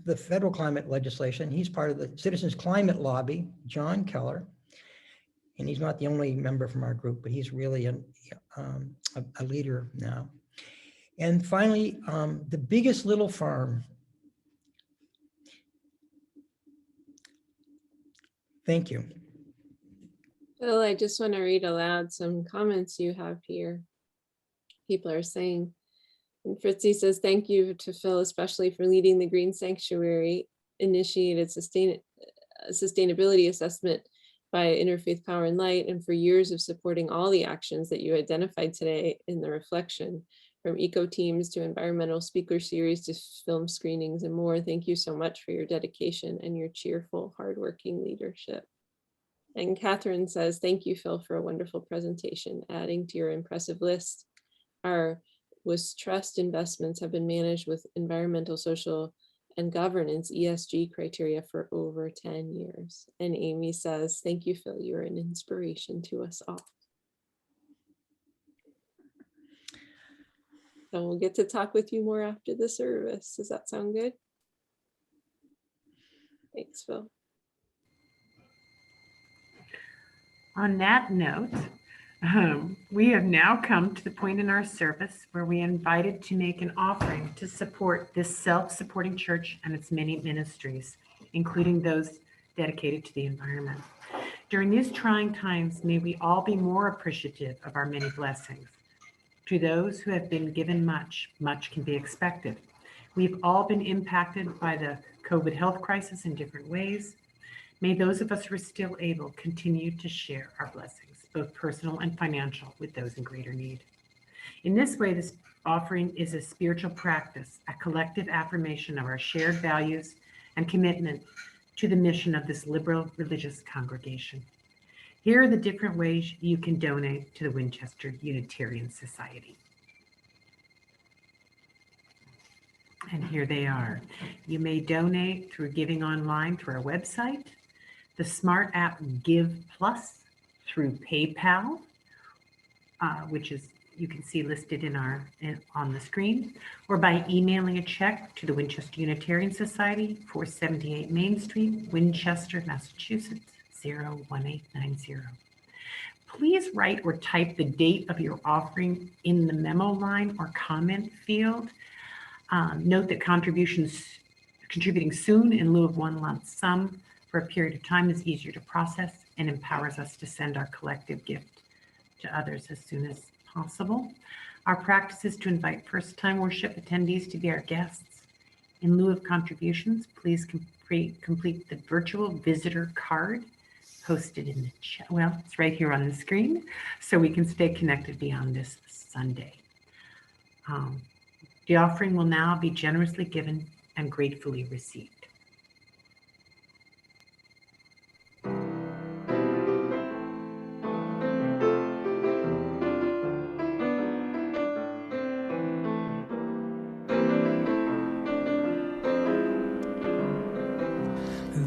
the federal climate legislation. He's part of the Citizens Climate Lobby, John Keller. And he's not the only member from our group, but he's really a leader now. And finally, the Biggest Little Farm. Thank you. Phil, I just want to read aloud some comments you have here. People are saying, and Fritzy says, thank you to Phil, especially for leading the Green Sanctuary initiated sustainability assessment by Interfaith Power and Light, and for years of supporting all the actions that you identified today in the reflection, from eco teams to environmental speaker series to film screenings and more. Thank you so much for your dedication and your cheerful, hardworking leadership. And Catherine says, thank you, Phil, for a wonderful presentation. Adding to your impressive list, our WIS trust investments have been managed with environmental, social, and governance ESG criteria for over 10 years. And Amy says, thank you, Phil, you're an inspiration to us all. So we'll get to talk with you more after the service. Does that sound good? Thanks, Phil. On that note, we have now come to the point in our service where we are invited to make an offering to support this self-supporting church and its many ministries, including those dedicated to the environment. During these trying times, may we all be more appreciative of our many blessings. To those who have been given much, much can be expected. We've all been impacted by the COVID health crisis in different ways. May those of us who are still able continue to share our blessings, both personal and financial, with those in greater need. In this way, this offering is a spiritual practice, a collective affirmation of our shared values and commitment to the mission of this liberal religious congregation. Here are the different ways you can donate to the Winchester Unitarian Society. And here they are. You may donate through giving online through our website, the smart app Give Plus, through PayPal, which is you can see listed on the screen, or by emailing a check to the Winchester Unitarian Society, 478 Main Street, Winchester, Massachusetts, 01890. Please write or type the date of your offering in the memo line or comment field. Note that contributing soon in lieu of one lump sum for a period of time is easier to process and empowers us to send our collective gift to others as soon as possible. Our practice is to invite first-time worship attendees to be our guests. In lieu of contributions, please complete the virtual visitor card posted in the chat. Well, it's right here on the screen, so we can stay connected beyond this Sunday. The offering will now be generously given and gratefully received.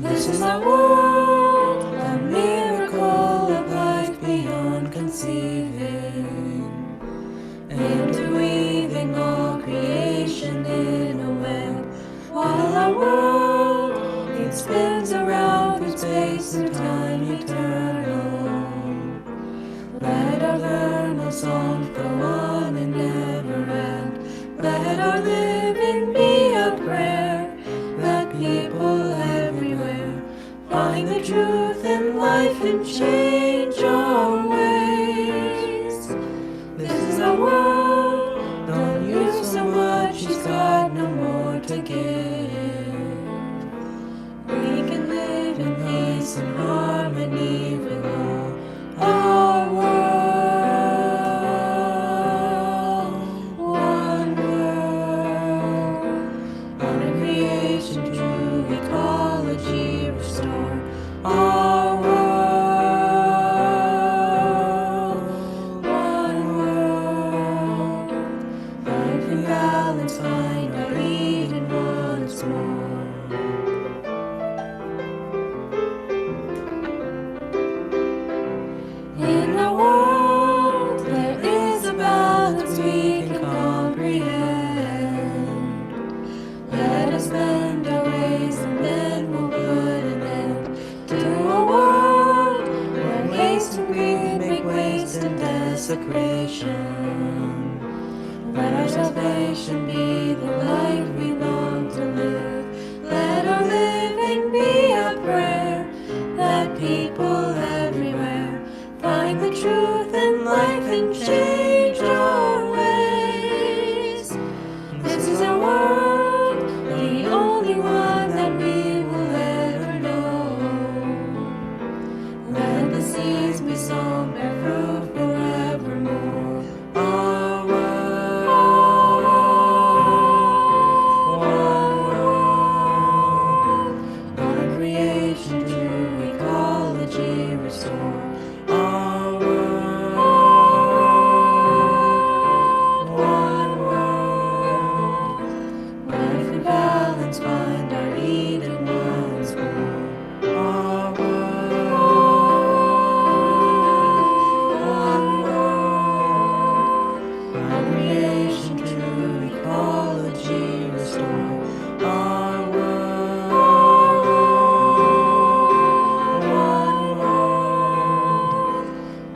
This is our world, a miracle of life beyond conceiving, interweaving all creation in a web. While our world, it spins around through space and time eternal. Let our vernal songs go on and never end. Let our living be a prayer that people everywhere find the truth in life and change our ways. This is our world, don't use so much, she's got no more to give. We can live in peace and harmony with all our world. One world, on a creation true ecology restore our world. One world, life in balance, find our Eden once more. In creation be the light we long to live. Let our living be a prayer that people everywhere find the truth and life and change our ways. This is our world, the only one that we will ever know. Let the seeds we sow bear fruit forevermore. Our world, one world, our creation true ecology restore. Our world, one world, life and balance find our Eden once more. Our world, one world, our creation true ecology restore. Our world, one world,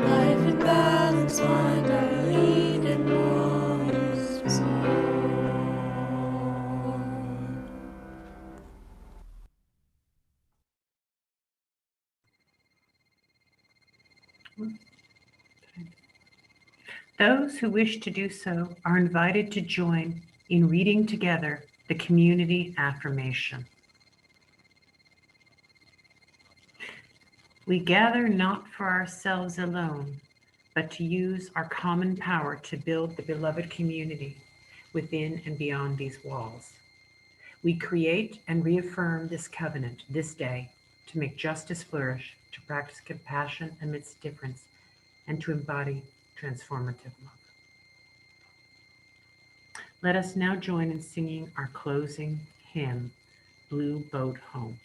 life and balance find our Eden once more. Those who wish to do so are invited to join in reading together the community affirmation. We gather not for ourselves alone, but to use our common power to build the beloved community within and beyond these walls. We create and reaffirm this covenant this day to make justice flourish, to practice compassion amidst difference, and to embody transformative love. Let us now join in singing our closing hymn, Blue Boat Home.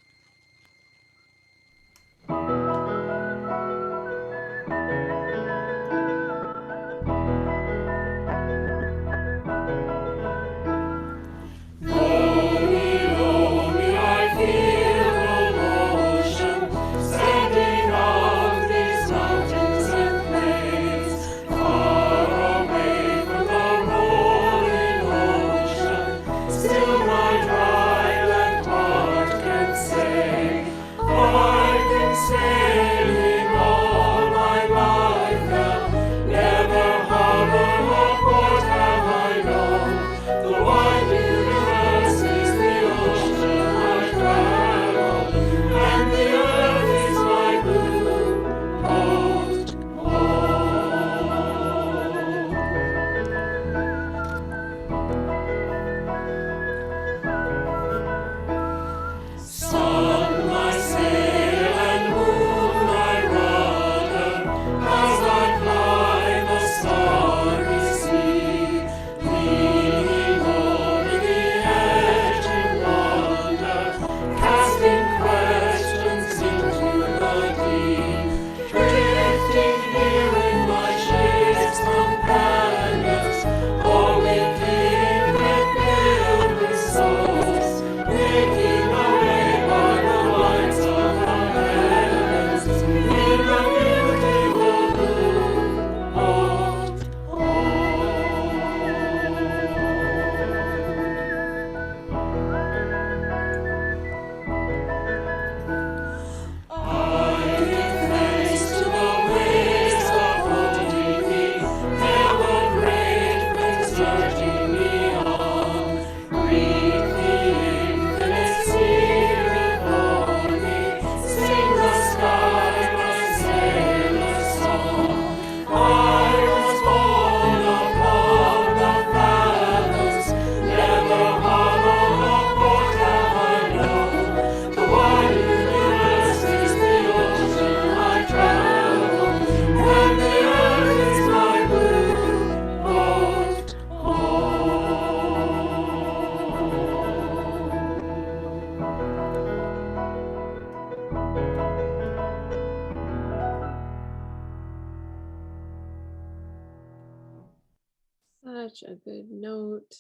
Such a good note,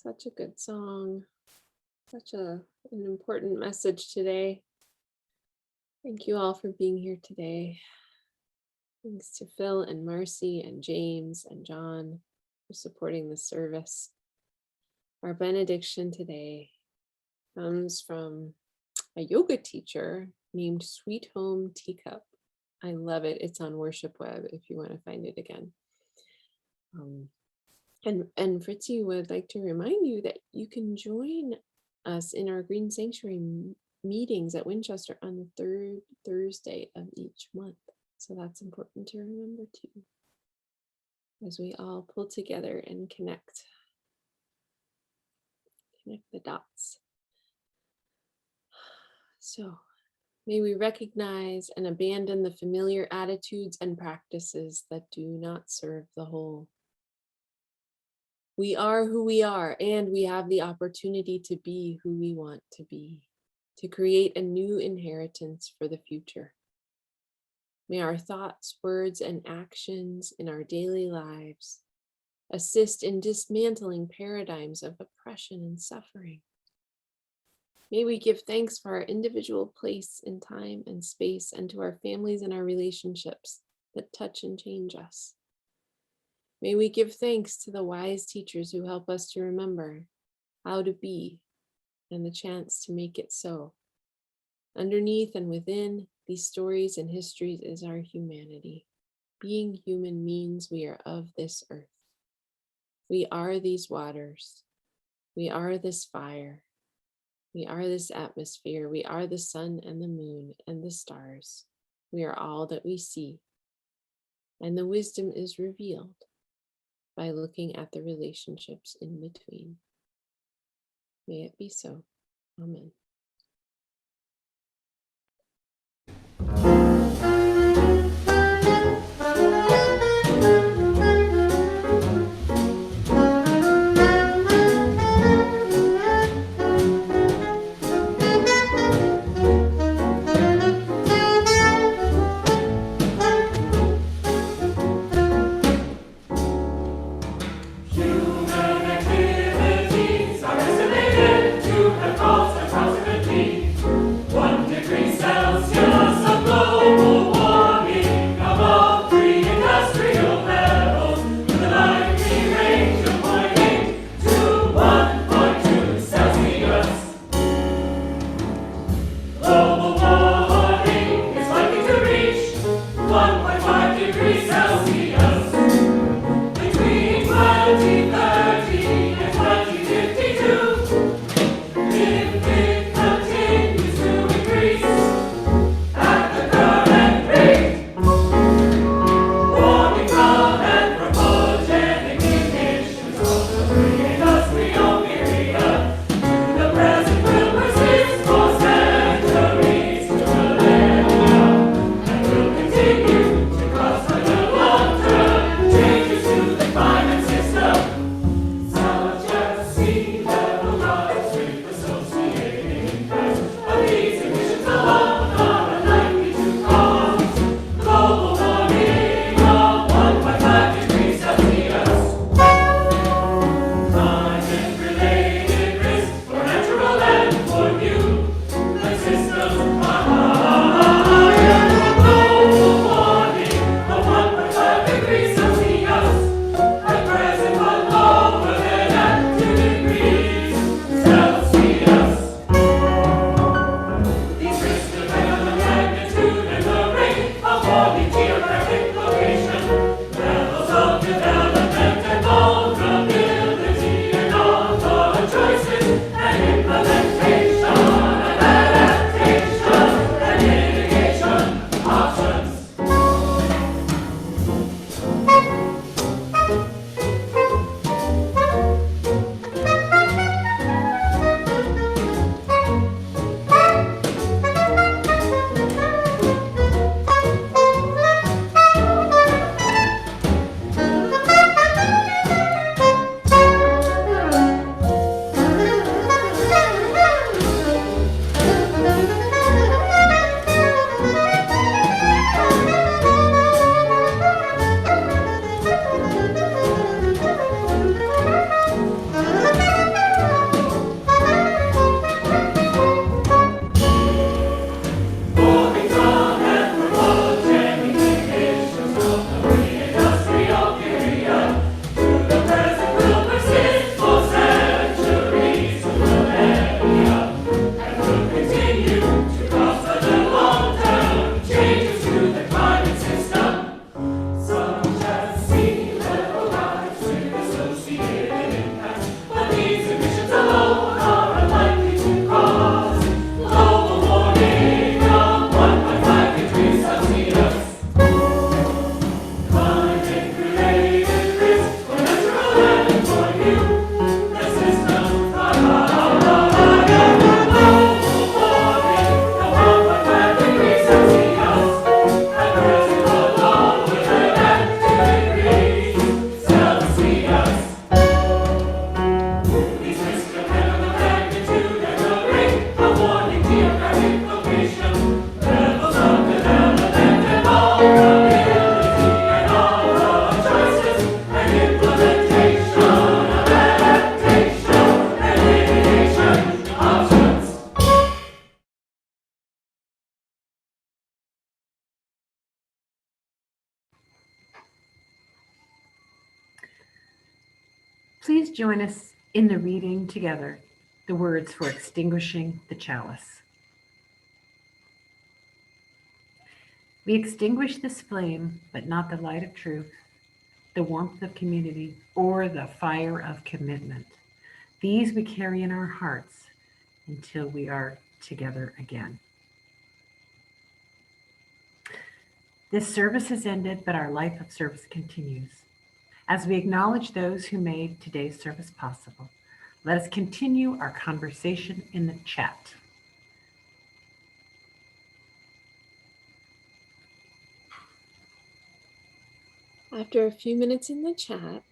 such a good song, such an important message today. Thank you all for being here today. Thanks to Phil and Marcy and James and John for supporting the service. Our benediction today comes from a yoga teacher named Sweet Home Teacup. I love it. It's on Worship Web if you want to find it again. And Fritzy would like to remind you that you can join us in our Green Sanctuary meetings at Winchester on the third Thursday of each month. So that's important to remember too, as we all pull together and connect the dots. So may we recognize and abandon the familiar attitudes and practices that do not serve the whole. We are who we are, and we have the opportunity to be who we want to be, to create a new inheritance for the future. May our thoughts, words, and actions in our daily lives assist in dismantling paradigms of oppression and suffering. May we give thanks for our individual place in time and space, and to our families and our relationships that touch and change us. May we give thanks to the wise teachers who help us to remember how to be and the chance to make it so. Underneath and within these stories and histories is our humanity. Being human means we are of this earth. We are these waters. We are this fire. We are this atmosphere. We are the sun and the moon and the stars. We are all that we see. And the wisdom is revealed by looking at the relationships in between. May it be so. Amen. Please join us in the reading together the words for extinguishing the chalice. We extinguish this flame, but not the light of truth, the warmth of community, or the fire of commitment. These we carry in our hearts until we are together again. This service has ended, but our life of service continues. As we acknowledge those who made today's service possible, let us continue our conversation in the chat. After a few minutes in the chat,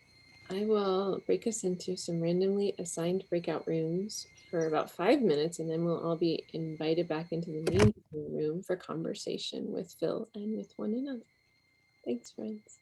I will break us into some randomly assigned breakout rooms for about 5 minutes, and then we'll all be invited back into the main room for conversation with Phil and with one another. Thanks, friends.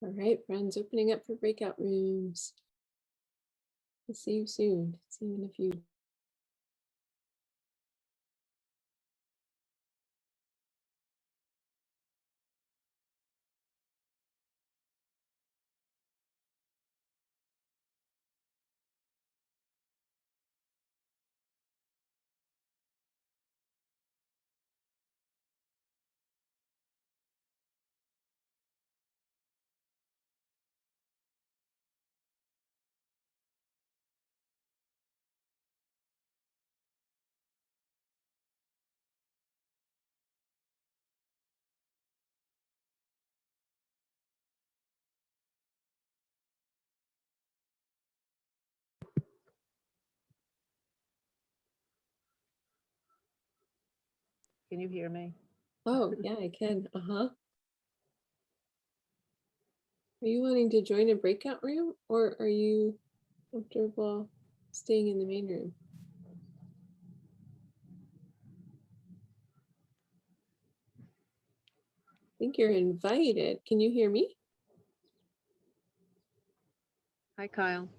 All right, friends, opening up for breakout rooms. I'll see you soon. See you in a few. Can you hear me? Oh, yeah, I can. Uh-huh. Are you wanting to join a breakout room, or are you comfortable staying in the main room? I think you're invited. Can you hear me? Hi, Kyle.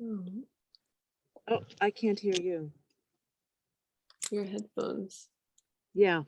Oh, Oh, I can't hear you. your headphones. Yeah,